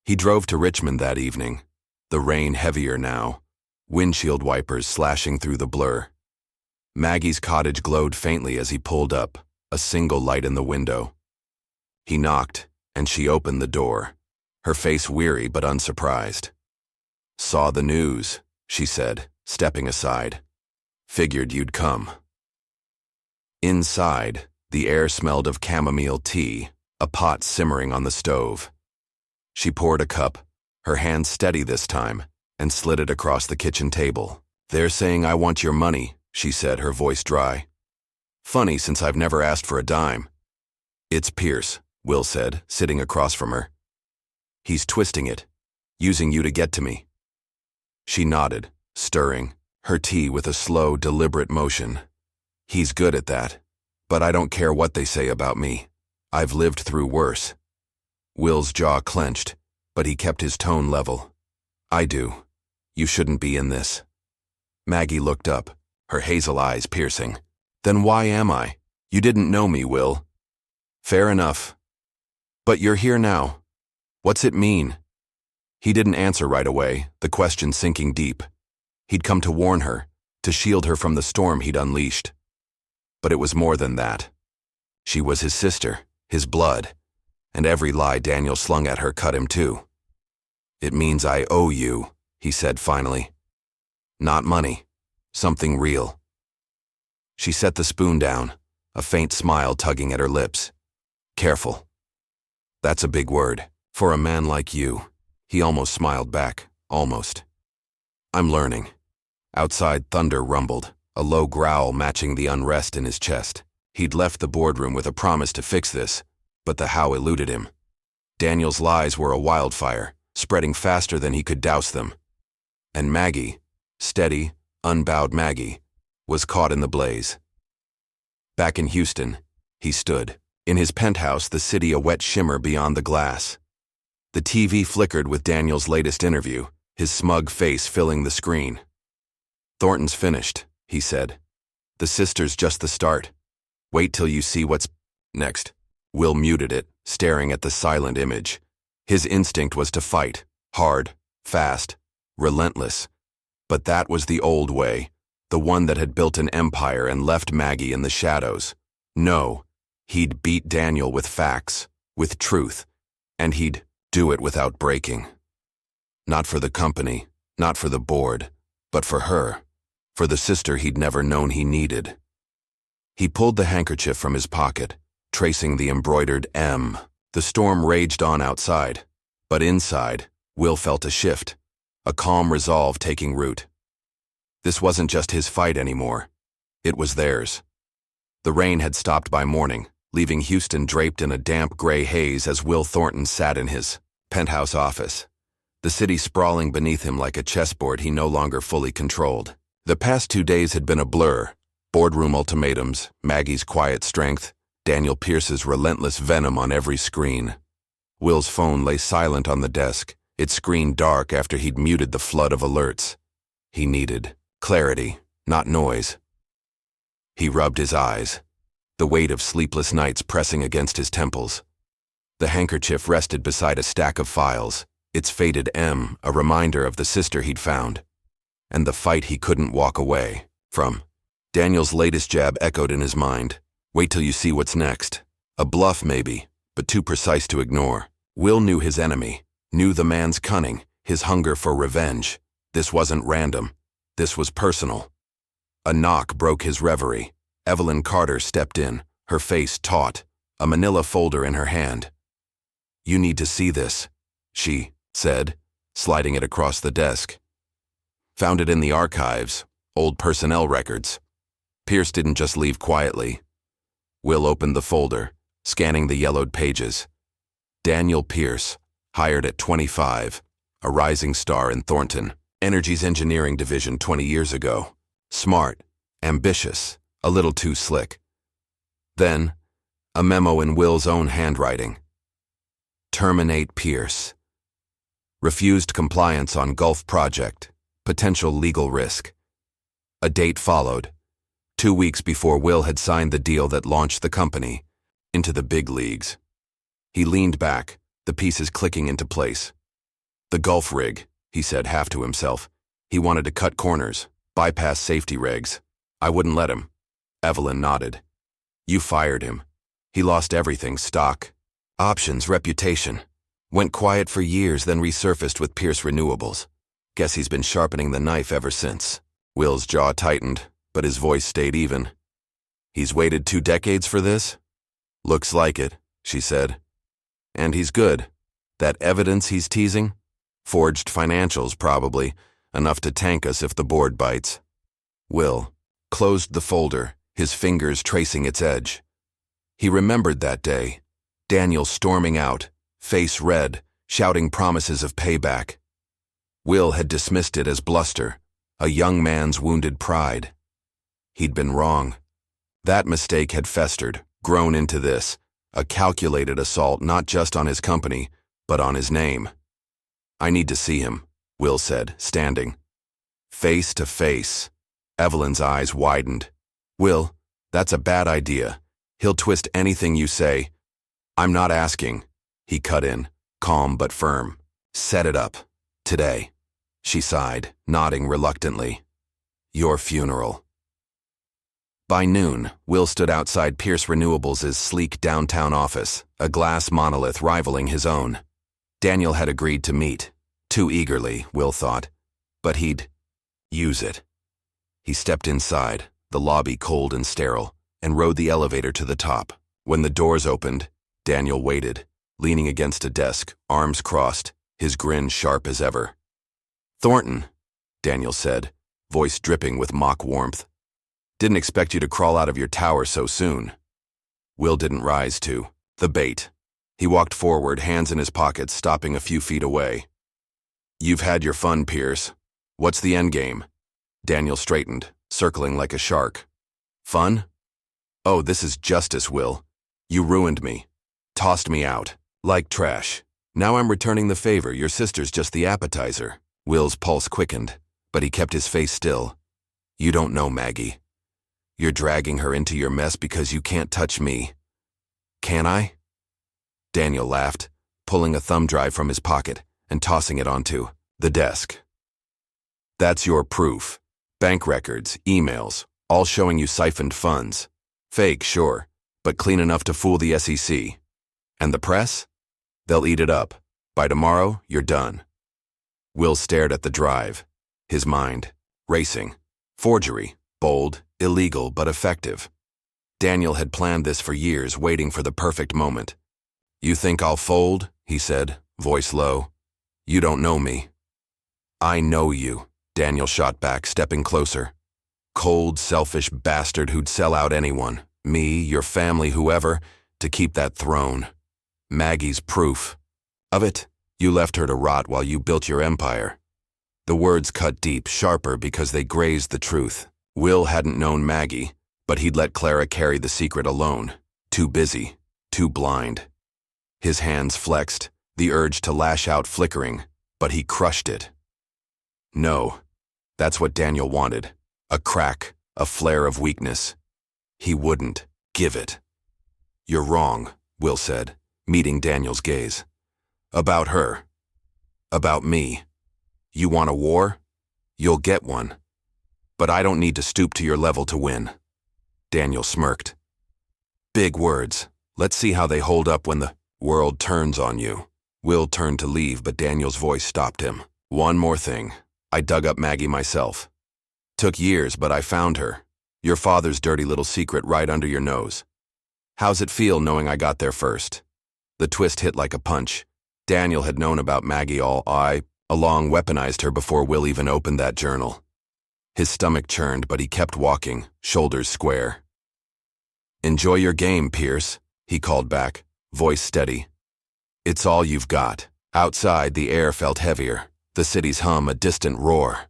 Speaker 1: He drove to Richmond that evening, the rain heavier now, windshield wipers slashing through the blur. Maggie's cottage glowed faintly as he pulled up, a single light in the window. He knocked, and she opened the door, her face weary but unsurprised. "Saw the news," she said, stepping aside. "Figured you'd come." Inside, the air smelled of chamomile tea, a pot simmering on the stove. She poured a cup, her hand steady this time, and slid it across the kitchen table. "They're saying I want your money," she said, her voice dry. "Funny since I've never asked for a dime." It's Pierce, Will said, sitting across from her. He's twisting it, using you to get to me. She nodded, stirring her tea with a slow, deliberate motion. He's good at that, but I don't care what they say about me. I've lived through worse. Will's jaw clenched, but he kept his tone level. I do. You shouldn't be in this. Maggie looked up, her hazel eyes piercing. Then why am I? You didn't know me, Will. Fair enough. But you're here now. What's it mean? He didn't answer right away, the question sinking deep. He'd come to warn her, to shield her from the storm he'd unleashed. But it was more than that. She was his sister, his blood, and every lie Daniel slung at her cut him too. It means I owe you, he said finally. Not money, something real. She set the spoon down, a faint smile tugging at her lips. Careful. That's a big word. For a man like you. He almost smiled back, almost. I'm learning. Outside, thunder rumbled, a low growl matching the unrest in his chest. He'd left the boardroom with a promise to fix this, but the how eluded him. Daniel's lies were a wildfire, spreading faster than he could douse them. And Maggie, steady, unbowed Maggie, was caught in the blaze. Back in Houston, he stood. In his penthouse, the city a wet shimmer beyond the glass. The TV flickered with Daniel's latest interview, his smug face filling the screen. Thornton's finished, he said. The sister's just the start. Wait till you see what's next. Will muted it, staring at the silent image. His instinct was to fight, hard, fast, relentless. But that was the old way, the one that had built an empire and left Maggie in the shadows. No, he'd beat Daniel with facts, with truth, and he'd do it without breaking. Not for the company, not for the board, but for her, for the sister he'd never known he needed. He pulled the handkerchief from his pocket, tracing the embroidered M. The storm raged on outside, but inside, Will felt a shift, a calm resolve taking root. This wasn't just his fight anymore. It was theirs. The rain had stopped by morning, leaving Houston draped in a damp gray haze as Will Thornton sat in his penthouse office, the city sprawling beneath him like a chessboard he no longer fully controlled. The past 2 days had been a blur. Boardroom ultimatums, Maggie's quiet strength, Daniel Pierce's relentless venom on every screen. Will's phone lay silent on the desk, its screen dark after he'd muted the flood of alerts. He needed clarity, not noise. He rubbed his eyes, the weight of sleepless nights pressing against his temples. The handkerchief rested beside a stack of files, its faded M a reminder of the sister he'd found, and the fight he couldn't walk away from. Daniel's latest jab echoed in his mind. Wait till you see what's next. A bluff maybe, but too precise to ignore. Will knew his enemy, knew the man's cunning, his hunger for revenge. This wasn't random. This was personal. A knock broke his reverie. Evelyn Carter stepped in, her face taut, a manila folder in her hand. You need to see this, she said, sliding it across the desk. Found it in the archives, old personnel records. Pierce didn't just leave quietly. Will opened the folder, scanning the yellowed pages. Daniel Pierce, hired at 25, a rising star in Thornton, Energy's engineering division 20 years ago. Smart, ambitious, a little too slick. Then, a memo in Will's own handwriting. Terminate Pierce. Refused compliance on Gulf project. Potential legal risk. A date followed. 2 weeks before Will had signed the deal that launched the company into the big leagues. He leaned back, the pieces clicking into place. The Gulf rig, he said half to himself. He wanted to cut corners, bypass safety regs. I wouldn't let him. Evelyn nodded. You fired him. He lost everything, stock, options, reputation. Went quiet for years, then resurfaced with Pierce Renewables. Guess he's been sharpening the knife ever since. Will's jaw tightened, but his voice stayed even. He's waited 2 decades for this? Looks like it, she said. And he's good. That evidence he's teasing? Forged financials, probably, enough to tank us if the board bites. Will closed the folder, his fingers tracing its edge. He remembered that day, Daniel storming out, face red, shouting promises of payback. Will had dismissed it as bluster, a young man's wounded pride. He'd been wrong. That mistake had festered, grown into this, a calculated assault not just on his company, but on his name. "I need to see him," Will said, standing. Face to face. Evelyn's eyes widened. "Will, that's a bad idea. He'll twist anything you say." "I'm not asking," he cut in, calm but firm. "Set it up. Today." She sighed, nodding reluctantly. "Your funeral." By noon, Will stood outside Pierce Renewables' sleek downtown office, a glass monolith rivaling his own. Daniel had agreed to meet, too eagerly, Will thought, but he'd use it. He stepped inside, the lobby cold and sterile, and rode the elevator to the top. When the doors opened, Daniel waited, leaning against a desk, arms crossed, his grin sharp as ever. "Thornton," Daniel said, voice dripping with mock warmth. "Didn't expect you to crawl out of your tower so soon." Will didn't rise to the bait. He walked forward, hands in his pockets, stopping a few feet away. "You've had your fun, Pierce. What's the endgame?" Daniel straightened, circling like a shark. "Fun? Oh, this is justice, Will. You ruined me. Tossed me out. Like trash. Now I'm returning the favor. Your sister's just the appetizer." Will's pulse quickened, but he kept his face still. "You don't know Maggie. You're dragging her into your mess because you can't touch me. Can I?" Daniel laughed, pulling a thumb drive from his pocket and tossing it onto the desk. "That's your proof. Bank records, emails, all showing you siphoned funds. Fake, sure, but clean enough to fool the SEC. And the press? They'll eat it up. By tomorrow, you're done." Will stared at the drive, his mind racing. Forgery, bold, illegal, but effective. Daniel had planned this for years, waiting for the perfect moment. "You think I'll fold?" he said, voice low. "You don't know me." "I know you," Daniel shot back, stepping closer. "Cold, selfish bastard who'd sell out anyone, me, your family, whoever, to keep that throne. Maggie's proof. Of it, you left her to rot while you built your empire." The words cut deep, sharper because they grazed the truth. Will hadn't known Maggie, but he'd let Clara carry the secret alone. Too busy, too blind. His hands flexed, the urge to lash out flickering, but he crushed it. No, that's what Daniel wanted. A crack, a flare of weakness. He wouldn't give it. "You're wrong," Will said, meeting Daniel's gaze. "About her. About me. You want a war? You'll get one. But I don't need to stoop to your level to win." Daniel smirked. "Big words. Let's see how they hold up when the world turns on you." Will turned to leave, but Daniel's voice stopped him. "One more thing. I dug up Maggie myself. Took years, but I found her. Your father's dirty little secret right under your nose. How's it feel knowing I got there first?" The twist hit like a punch. Daniel had known about Maggie all along, weaponized her before Will even opened that journal. His stomach churned, but he kept walking, shoulders square. "Enjoy your game, Pierce," he called back, voice steady. "It's all you've got." Outside, the air felt heavier, the city's hum a distant roar.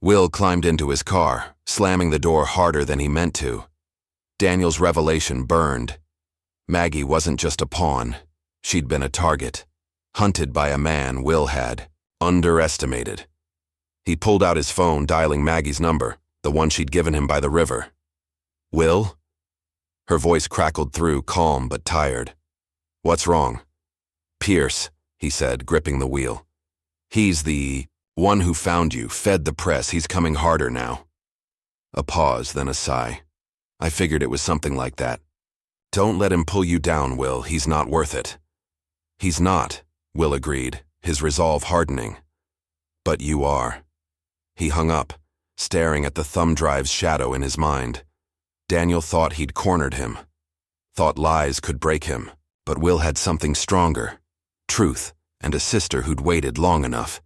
Speaker 1: Will climbed into his car, slamming the door harder than he meant to. Daniel's revelation burned. Maggie wasn't just a pawn. She'd been a target. Hunted by a man Will had underestimated. He pulled out his phone, dialing Maggie's number, the one she'd given him by the river. "Will?" Her voice crackled through, calm but tired. "What's wrong?" "Pierce," he said, gripping the wheel. "He's the one who found you, fed the press. He's coming harder now." A pause, then a sigh. "I figured it was something like that." "Don't let him pull you down, Will. He's not worth it." "He's not," Will agreed, his resolve hardening. "But you are." He hung up, staring at the thumb drive's shadow in his mind. Daniel thought he'd cornered him. Thought lies could break him, but Will had something stronger. Truth, and a sister who'd waited long enough.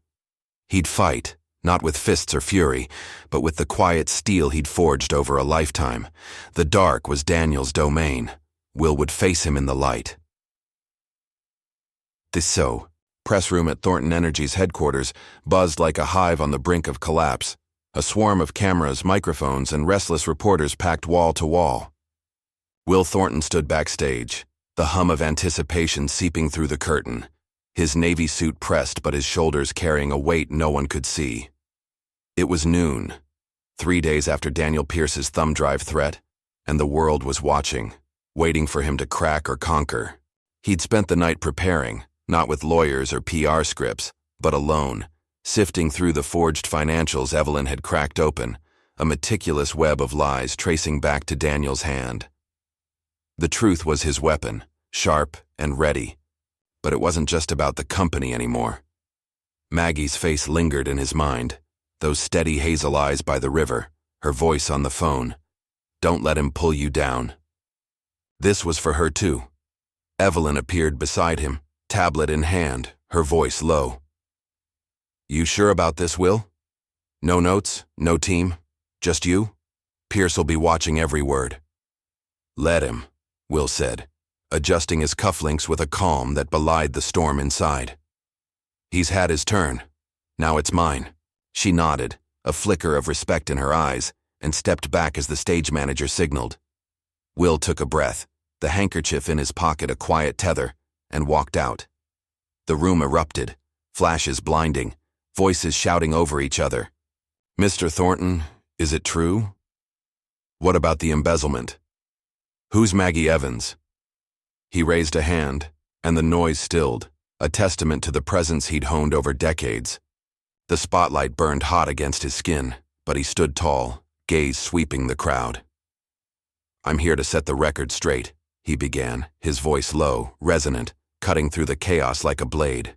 Speaker 1: He'd fight, not with fists or fury, but with the quiet steel he'd forged over a lifetime. The dark was Daniel's domain. Will would face him in the light. Press room at Thornton Energy's headquarters buzzed like a hive on the brink of collapse. A swarm of cameras, microphones, and restless reporters packed wall to wall. Will Thornton stood backstage, the hum of anticipation seeping through the curtain, his navy suit pressed but his shoulders carrying a weight no one could see. It was noon, 3 days after Daniel Pierce's thumb drive threat, and the world was watching, waiting for him to crack or conquer. He'd spent the night preparing, not with lawyers or PR scripts, but alone, sifting through the forged financials Evelyn had cracked open, a meticulous web of lies tracing back to Daniel's hand. The truth was his weapon, sharp and ready, but it wasn't just about the company anymore. Maggie's face lingered in his mind, those steady hazel eyes by the river, her voice on the phone. Don't let him pull you down. This was for her too. Evelyn appeared beside him, tablet in hand, her voice low. You sure about this, Will? No notes, no team, just you? Pierce will be watching every word. Let him, Will said, adjusting his cufflinks with a calm that belied the storm inside. He's had his turn. Now it's mine. She nodded, a flicker of respect in her eyes, and stepped back as the stage manager signaled. Will took a breath, the handkerchief in his pocket a quiet tether, and walked out. The room erupted, flashes blinding, voices shouting over each other. Mr. Thornton, is it true? What about the embezzlement? Who's Maggie Evans? He raised a hand, and the noise stilled, a testament to the presence he'd honed over decades. The spotlight burned hot against his skin, but he stood tall, gaze sweeping the crowd. I'm here to set the record straight, he began, his voice low, resonant, cutting through the chaos like a blade.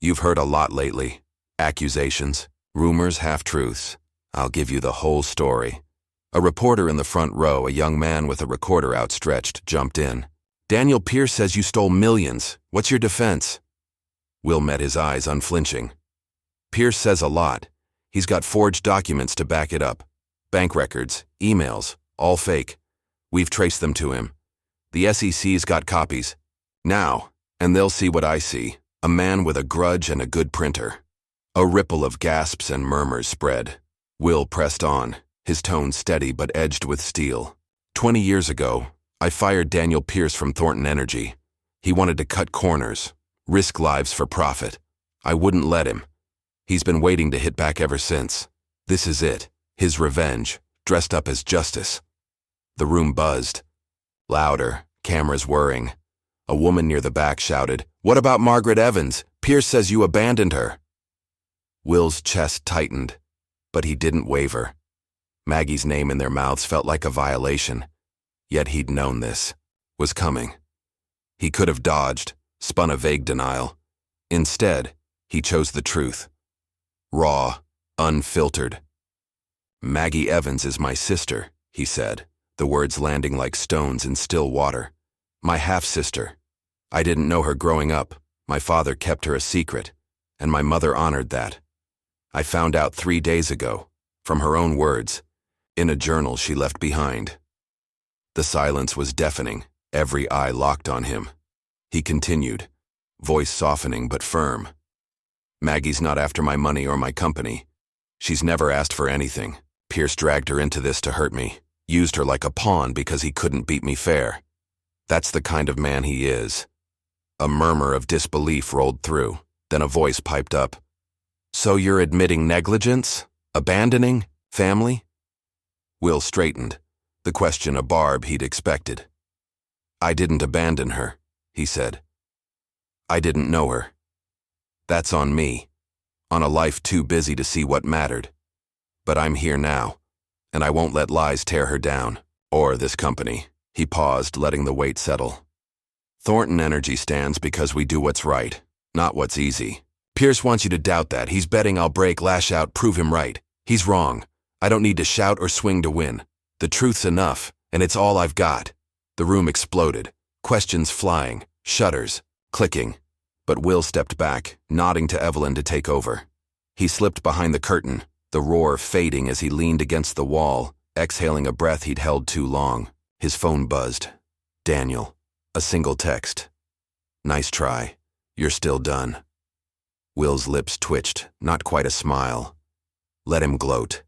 Speaker 1: You've heard a lot lately. Accusations, rumors, half-truths. I'll give you the whole story. A reporter in the front row, a young man with a recorder outstretched, jumped in. Daniel Pierce says you stole millions. What's your defense? Will met his eyes, unflinching. Pierce says a lot. He's got forged documents to back it up. Bank records, emails, all fake. We've traced them to him. The SEC's got copies. Now, and they'll see what I see. A man with a grudge and a good printer. A ripple of gasps and murmurs spread. Will pressed on, his tone steady but edged with steel. 20 years ago, I fired Daniel Pierce from Thornton Energy. He wanted to cut corners, risk lives for profit. I wouldn't let him. He's been waiting to hit back ever since. This is it, his revenge, dressed up as justice. The room buzzed. Louder, cameras whirring. A woman near the back shouted, What about Margaret Evans? Pierce says you abandoned her. Will's chest tightened, but he didn't waver. Maggie's name in their mouths felt like a violation. Yet he'd known this was coming. He could have dodged, spun a vague denial. Instead, he chose the truth. Raw, unfiltered. Maggie Evans is my sister, he said, the words landing like stones in still water. My half-sister. I didn't know her growing up. My father kept her a secret, and my mother honored that. I found out 3 days ago, from her own words, in a journal she left behind. The silence was deafening, every eye locked on him. He continued, voice softening but firm. Maggie's not after my money or my company. She's never asked for anything. Pierce dragged her into this to hurt me, used her like a pawn because he couldn't beat me fair. That's the kind of man he is. A murmur of disbelief rolled through, then a voice piped up. So you're admitting negligence? Abandoning? Family? Will straightened, the question a barb he'd expected. I didn't abandon her, he said. I didn't know her. That's on me, on a life too busy to see what mattered. But I'm here now, and I won't let lies tear her down, or this company. He paused, letting the weight settle. Thornton Energy stands because we do what's right, not what's easy. Pierce wants you to doubt that. He's betting I'll break, lash out, prove him right. He's wrong. I don't need to shout or swing to win. The truth's enough, and it's all I've got. The room exploded, questions flying, shutters, clicking. But Will stepped back, nodding to Evelyn to take over. He slipped behind the curtain, the roar fading as he leaned against the wall, exhaling a breath he'd held too long. His phone buzzed. Daniel. A single text. Nice try. You're still done. Will's lips twitched, not quite a smile. Let him gloat.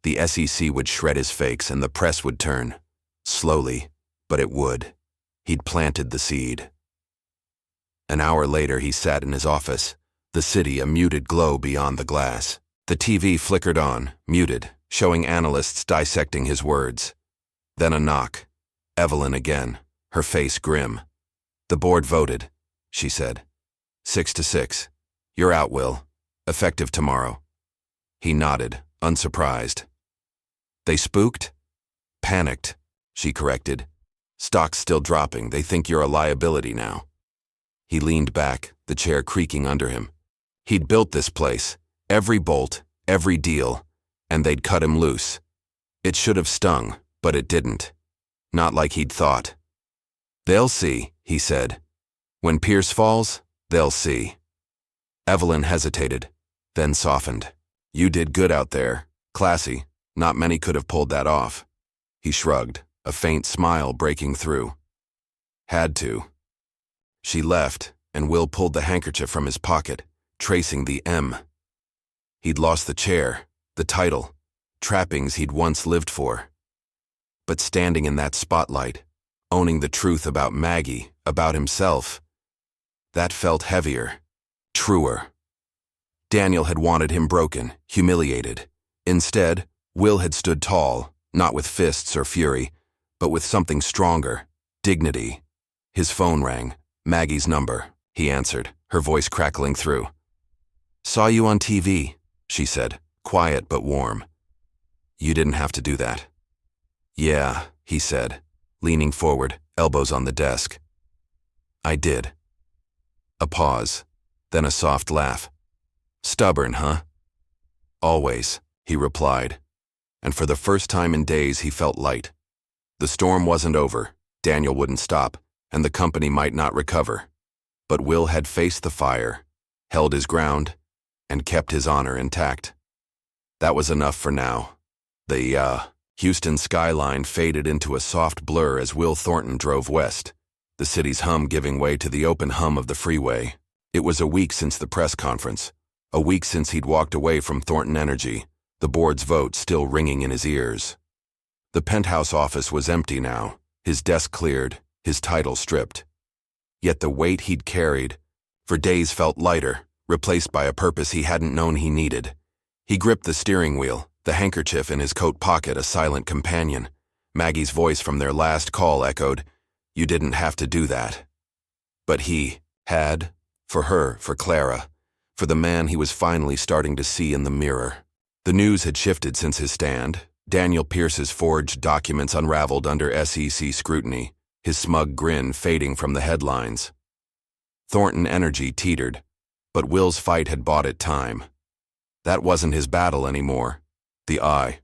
Speaker 1: The SEC would shred his fakes and the press would turn. Slowly, but it would. He'd planted the seed. An hour later, he sat in his office, the city a muted glow beyond the glass. The TV flickered on, muted, showing analysts dissecting his words. Then a knock. Evelyn again, her face grim. The board voted, she said. 6-6. You're out, Will. Effective tomorrow. He nodded, unsurprised. They spooked? Panicked, she corrected. Stock's still dropping. They think you're a liability now. He leaned back, the chair creaking under him. He'd built this place, every bolt, every deal, and they'd cut him loose. It should have stung, but it didn't. Not like he'd thought. They'll see, he said. When Pierce falls, they'll see. Evelyn hesitated, then softened. You did good out there. Classy. Not many could have pulled that off. He shrugged, a faint smile breaking through. Had to. She left, and Will pulled the handkerchief from his pocket, tracing the M. He'd lost the chair, the title, trappings he'd once lived for. But standing in that spotlight, owning the truth about Maggie, about himself, that felt heavier, truer. Daniel had wanted him broken, humiliated. Instead, Will had stood tall, not with fists or fury, but with something stronger, dignity. His phone rang. Maggie's number, he answered, her voice crackling through. Saw you on TV, she said, quiet but warm. You didn't have to do that. Yeah, he said, leaning forward, elbows on the desk. I did. A pause, then a soft laugh. Stubborn, huh? Always, he replied, and for the first time in days he felt light. The storm wasn't over, Daniel wouldn't stop, and the company might not recover. But Will had faced the fire, held his ground, and kept his honor intact. That was enough for now. The Houston skyline faded into a soft blur as Will Thornton drove west, the city's hum giving way to the open hum of the freeway. It was a week since the press conference, a week since he'd walked away from Thornton Energy, the board's vote still ringing in his ears. The penthouse office was empty now, his desk cleared, his title stripped. Yet the weight he'd carried, for days felt lighter, replaced by a purpose he hadn't known he needed. He gripped the steering wheel, the handkerchief in his coat pocket a silent companion. Maggie's voice from their last call echoed, You didn't have to do that. But he had, for her, for Clara, for the man he was finally starting to see in the mirror. The news had shifted since his stand. Daniel Pierce's forged documents unraveled under SEC scrutiny, his smug grin fading from the headlines. Thornton Energy teetered, but Will's fight had bought it time. That wasn't his battle anymore. The I.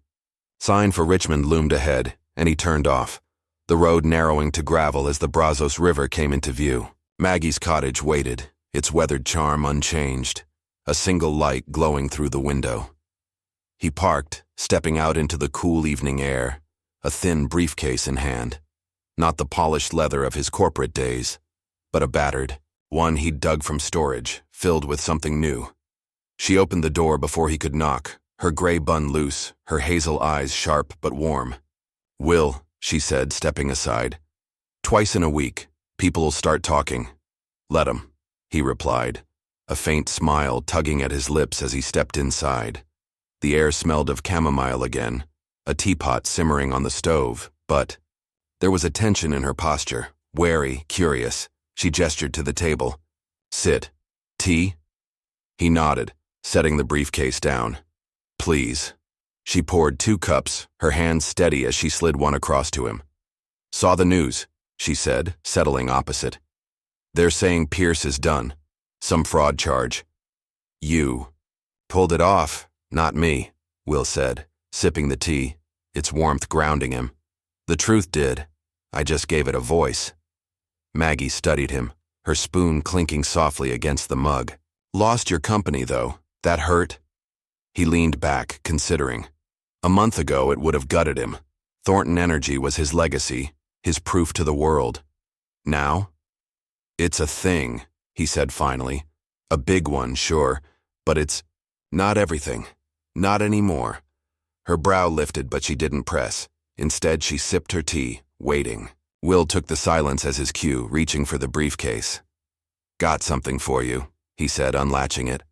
Speaker 1: Sign for Richmond loomed ahead, and he turned off, the road narrowing to gravel as the Brazos River came into view. Maggie's cottage waited, its weathered charm unchanged, a single light glowing through the window. He parked, stepping out into the cool evening air, a thin briefcase in hand. Not the polished leather of his corporate days, but a battered, one he'd dug from storage, filled with something new. She opened the door before he could knock, her gray bun loose, her hazel eyes sharp but warm. Will, she said, stepping aside. Twice in a week, people'll start talking. Let 'em, he replied, a faint smile tugging at his lips as he stepped inside. The air smelled of chamomile again, a teapot simmering on the stove, but there was a tension in her posture, wary, curious. She gestured to the table. Sit. Tea? He nodded, setting the briefcase down. Please. She poured 2 cups, her hands steady as she slid one across to him. Saw the news, she said, settling opposite. They're saying Pierce is done. Some fraud charge. You pulled it off, not me, Will said, sipping the tea, its warmth grounding him. The truth did. I just gave it a voice. Maggie studied him, her spoon clinking softly against the mug. Lost your company, though. That hurt? He leaned back, considering. A month ago, it would have gutted him. Thornton Energy was his legacy, his proof to the world. Now? It's a thing, he said finally. A big one, sure, but it's not everything. Not anymore. Her brow lifted, but she didn't press. Instead, she sipped her tea, waiting. Will took the silence as his cue, reaching for the briefcase. Got something for you, he said, unlatching it.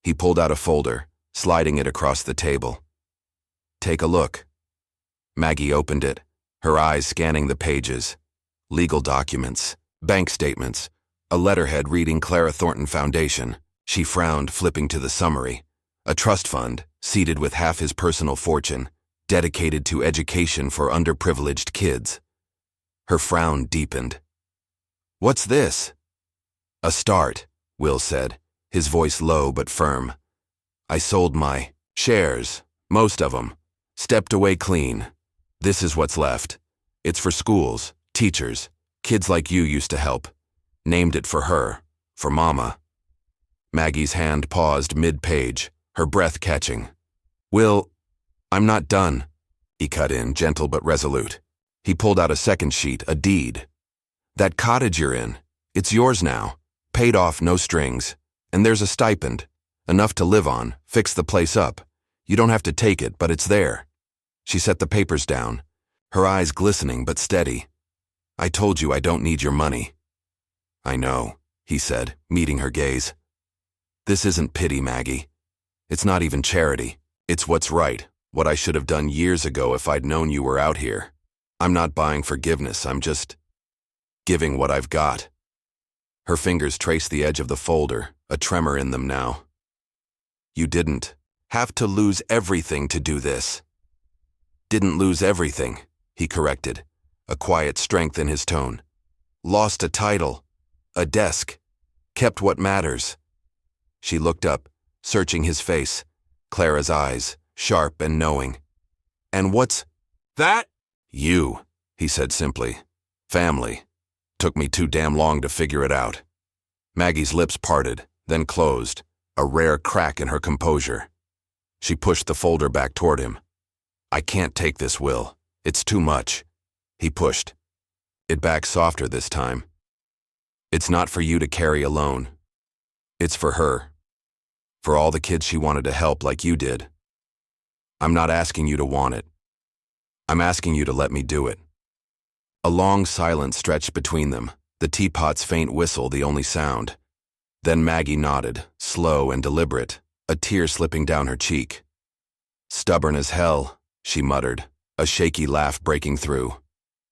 Speaker 1: He pulled out a folder, sliding it across the table. Take a look. Maggie opened it, her eyes scanning the pages. Legal documents, bank statements, a letterhead reading Clara Thornton Foundation. She frowned, flipping to the summary. A trust fund, seated with half his personal fortune, dedicated to education for underprivileged kids. Her frown deepened. What's this? A start, Will said, his voice low but firm. I sold my shares, most of them. Stepped away clean. This is what's left. It's for schools, teachers, kids like you used to help. Named it for her, for Mama. Maggie's hand paused mid-page, her breath catching. Will, I'm not done, he cut in, gentle but resolute. He pulled out a second sheet, a deed. That cottage you're in, it's yours now. Paid off, no strings. And there's a stipend. Enough to live on, fix the place up. You don't have to take it, but it's there. She set the papers down, her eyes glistening but steady. I told you I don't need your money. I know, he said, meeting her gaze. This isn't pity, Maggie. It's not even charity. It's what's right, what I should have done years ago if I'd known you were out here. I'm not buying forgiveness, I'm just giving what I've got. Her fingers traced the edge of the folder, a tremor in them now. You didn't have to lose everything to do this. Didn't lose everything, he corrected, a quiet strength in his tone. Lost a title, a desk, kept what matters. She looked up, searching his face, Clara's eyes, sharp and knowing. And what's that? You, he said simply. Family. Took me too damn long to figure it out. Maggie's lips parted, then closed, a rare crack in her composure. She pushed the folder back toward him. I can't take this, Will. It's too much. He pushed it back softer this time. It's not for you to carry alone. It's for her. For all the kids she wanted to help like you did. I'm not asking you to want it. I'm asking you to let me do it. A long silence stretched between them, the teapot's faint whistle the only sound. Then Maggie nodded, slow and deliberate, a tear slipping down her cheek. Stubborn as hell, she muttered, a shaky laugh breaking through.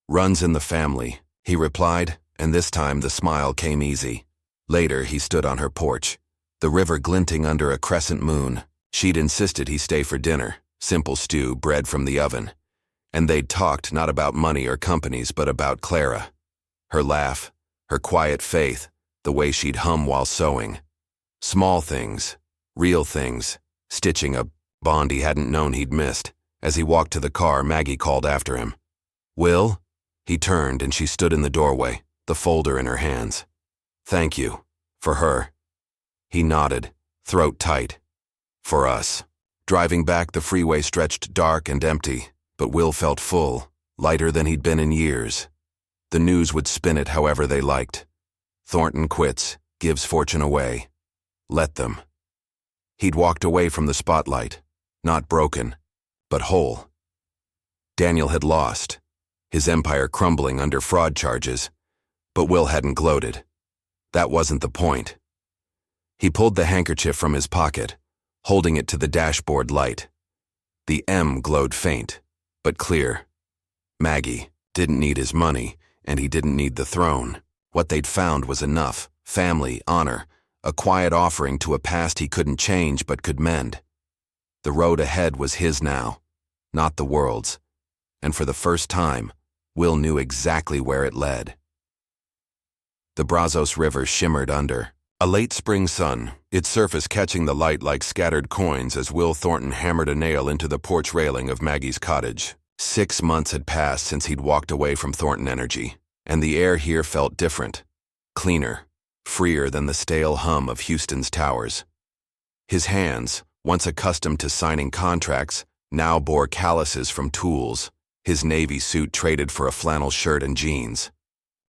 Speaker 1: Runs in the family, he replied, and this time the smile came easy. Later, he stood on her porch, the river glinting under a crescent moon. She'd insisted he stay for dinner, simple stew, bread from the oven. And they'd talked not about money or companies, but about Clara. Her laugh, her quiet faith, the way she'd hum while sewing. Small things, real things, stitching a bond he hadn't known he'd missed. As he walked to the car, Maggie called after him. Will? He turned and she stood in the doorway, the folder in her hands. Thank you. For her. He nodded, throat tight. For us. Driving back, the freeway stretched dark and empty, but Will felt full, lighter than he'd been in years. The news would spin it however they liked. Thornton quits, gives fortune away. Let them. He'd walked away from the spotlight, not broken, but whole. Daniel had lost, his empire crumbling under fraud charges, but Will hadn't gloated. That wasn't the point. He pulled the handkerchief from his pocket, holding it to the dashboard light. The M glowed faint, but clear. Maggie didn't need his money, and he didn't need the throne. What they'd found was enough: family, honor, a quiet offering to a past he couldn't change but could mend. The road ahead was his now, not the world's, and for the first time, Will knew exactly where it led. The Brazos River shimmered under. A late spring sun, its surface catching the light like scattered coins as Will Thornton hammered a nail into the porch railing of Maggie's cottage. 6 months had passed since he'd walked away from Thornton Energy, and the air here felt different, cleaner, freer than the stale hum of Houston's towers. His hands, once accustomed to signing contracts, now bore calluses from tools, his navy suit traded for a flannel shirt and jeans.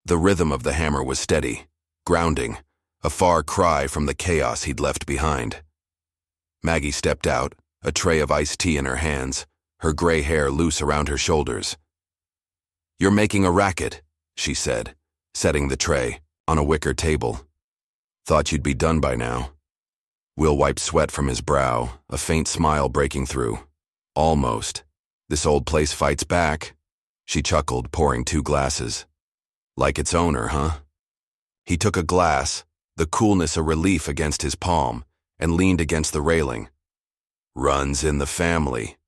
Speaker 1: The rhythm of the hammer was steady, grounding, a far cry from the chaos he'd left behind. Maggie stepped out, a tray of iced tea in her hands, her gray hair loose around her shoulders. "You're making a racket," she said, setting the tray on a wicker table. "Thought you'd be done by now." Will wiped sweat from his brow, a faint smile breaking through. "Almost. This old place fights back," she chuckled, pouring 2 glasses. "Like its owner, huh?" He took a glass, the coolness a relief against his palm, and leaned against the railing. "Runs in the family."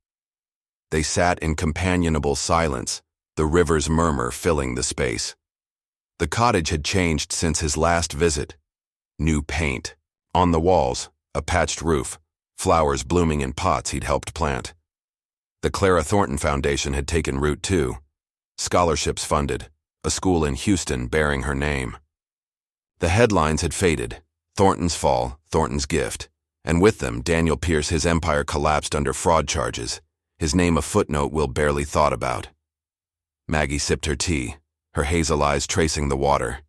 Speaker 1: They sat in companionable silence, the river's murmur filling the space. The cottage had changed since his last visit. New paint. On the walls, a patched roof, flowers blooming in pots he'd helped plant. The Clara Thornton Foundation had taken root too. Scholarships funded, a school in Houston bearing her name. The headlines had faded. Thornton's fall, Thornton's gift. And with them, Daniel Pierce, his empire collapsed under fraud charges, his name a footnote Will barely thought about. Maggie sipped her tea, her hazel eyes tracing the water.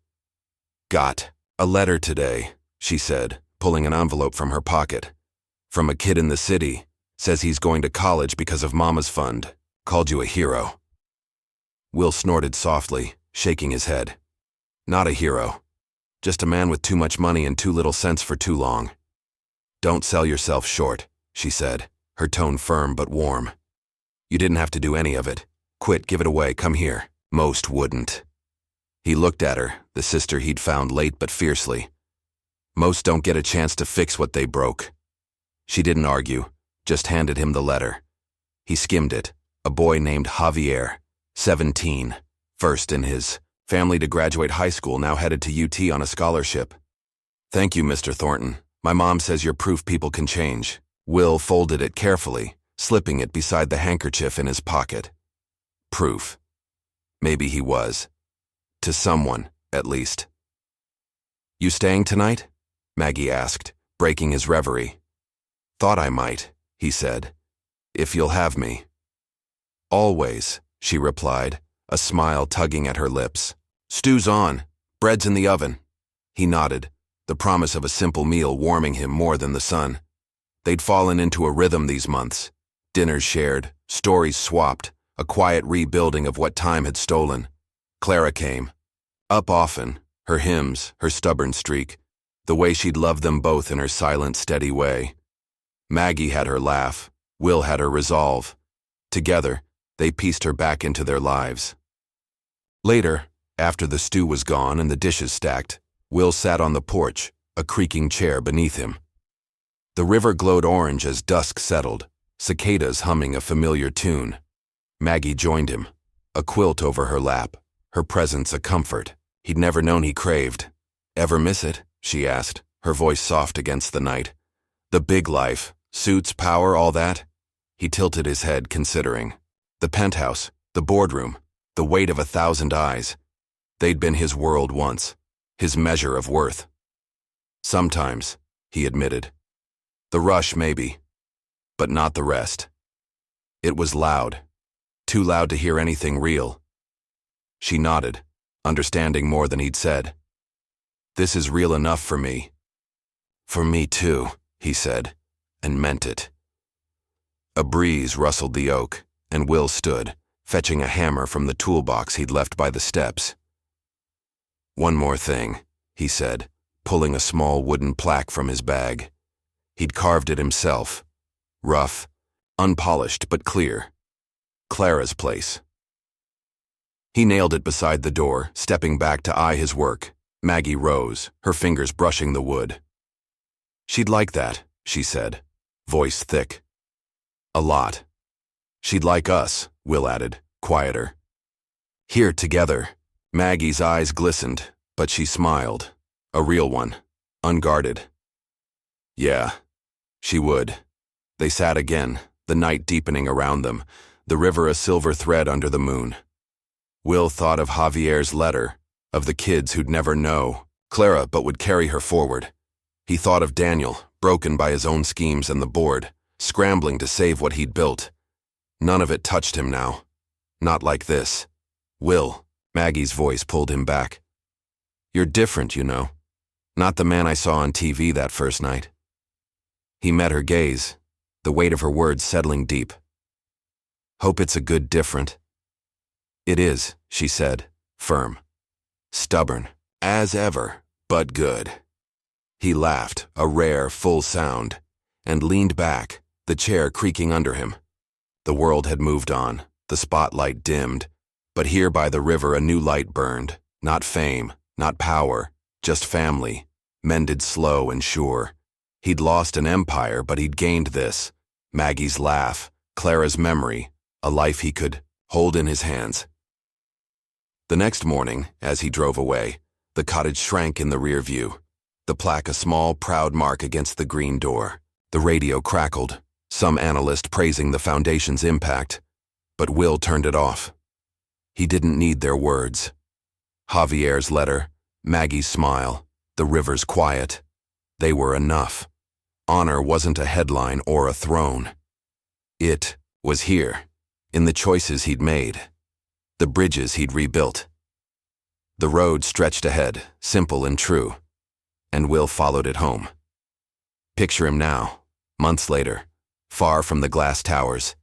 Speaker 1: "Got a letter today," she said, pulling an envelope from her pocket. "From a kid in the city. Says he's going to college because of Mama's fund. Called you a hero." Will snorted softly, shaking his head. "Not a hero. Just a man with too much money and too little sense for too long." "Don't sell yourself short," she said, her tone firm but warm. "You didn't have to do any of it. Quit, give it away, come here." Most wouldn't. He looked at her, the sister he'd found late but fiercely. Most don't get a chance to fix what they broke. She didn't argue, just handed him the letter. He skimmed it, a boy named Javier, 17, first in his family to graduate high school, now headed to UT on a scholarship. "Thank you, Mr. Thornton. My mom says you're proof people can change." Will folded it carefully, slipping it beside the handkerchief in his pocket. Proof. Maybe he was. To someone, at least. "You staying tonight?" Maggie asked, breaking his reverie. "Thought I might," he said. "If you'll have me." "Always," she replied, a smile tugging at her lips. "Stew's on. Bread's in the oven." He nodded, the promise of a simple meal warming him more than the sun. They'd fallen into a rhythm these months. Dinners shared, stories swapped, a quiet rebuilding of what time had stolen. Clara came. Up often, her hymns, her stubborn streak, the way she'd loved them both in her silent, steady way. Maggie had her laugh, Will had her resolve. Together, they pieced her back into their lives. Later, after the stew was gone and the dishes stacked, Will sat on the porch, a creaking chair beneath him. The river glowed orange as dusk settled, cicadas humming a familiar tune. Maggie joined him, a quilt over her lap, her presence a comfort he'd never known he craved. "Ever miss it?" she asked, her voice soft against the night. "The big life, suits, power, all that?" He tilted his head, considering. The penthouse, the boardroom, the weight of 1,000 eyes. They'd been his world once, his measure of worth. "Sometimes," he admitted. "The rush, maybe, but not the rest." It was loud. Too loud to hear anything real. She nodded, understanding more than he'd said. "This is real enough for me." "For me too," he said, and meant it. A breeze rustled the oak, and Will stood, fetching a hammer from the toolbox he'd left by the steps. "One more thing," he said, pulling a small wooden plaque from his bag. He'd carved it himself. Rough, unpolished but clear. Clara's place. He nailed it beside the door, stepping back to eye his work. Maggie rose, her fingers brushing the wood. "She'd like that," she said, voice thick. "A lot." "She'd like us," Will added, quieter. "Here together." Maggie's eyes glistened, but she smiled. A real one, unguarded. "Yeah, she would." They sat again, the night deepening around them, the river a silver thread under the moon. Will thought of Javier's letter, of the kids who'd never know Clara but would carry her forward. He thought of Daniel, broken by his own schemes and the board, scrambling to save what he'd built. None of it touched him now. Not like this. Will, Maggie's voice pulled him back. You're different, you know. Not the man I saw on TV that first night. He met her gaze, the weight of her words settling deep. Hope it's a good different. It is, she said, firm. Stubborn, as ever, but good. He laughed, a rare, full sound, and leaned back, the chair creaking under him. The world had moved on, the spotlight dimmed, but here by the river a new light burned, not fame, not power, just family, mended slow and sure. He'd lost an empire, but he'd gained this, Maggie's laugh, Clara's memory, a life he could hold in his hands. The next morning, as he drove away, the cottage shrank in the rear view, the plaque a small, proud mark against the green door. The radio crackled, some analyst praising the foundation's impact, but Will turned it off. He didn't need their words. Javier's letter, Maggie's smile, the river's quiet. They were enough. Honor wasn't a headline or a throne. It was here, in the choices he'd made, the bridges he'd rebuilt. The road stretched ahead, simple and true, and Will followed it home. Picture him now, months later, far from the glass towers,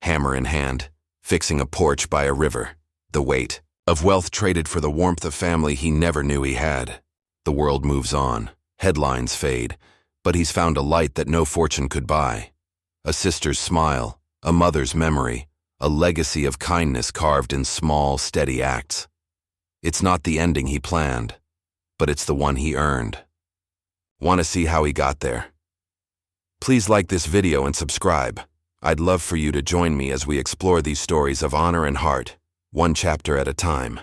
Speaker 1: hammer in hand, fixing a porch by a river, the weight of wealth traded for the warmth of family he never knew he had. The world moves on, headlines fade, but he's found a light that no fortune could buy. A sister's smile, a mother's memory, a legacy of kindness carved in small, steady acts. It's not the ending he planned, but it's the one he earned. Want to see how he got there? Please like this video and subscribe. I'd love for you to join me as we explore these stories of honor and heart, one chapter at a time.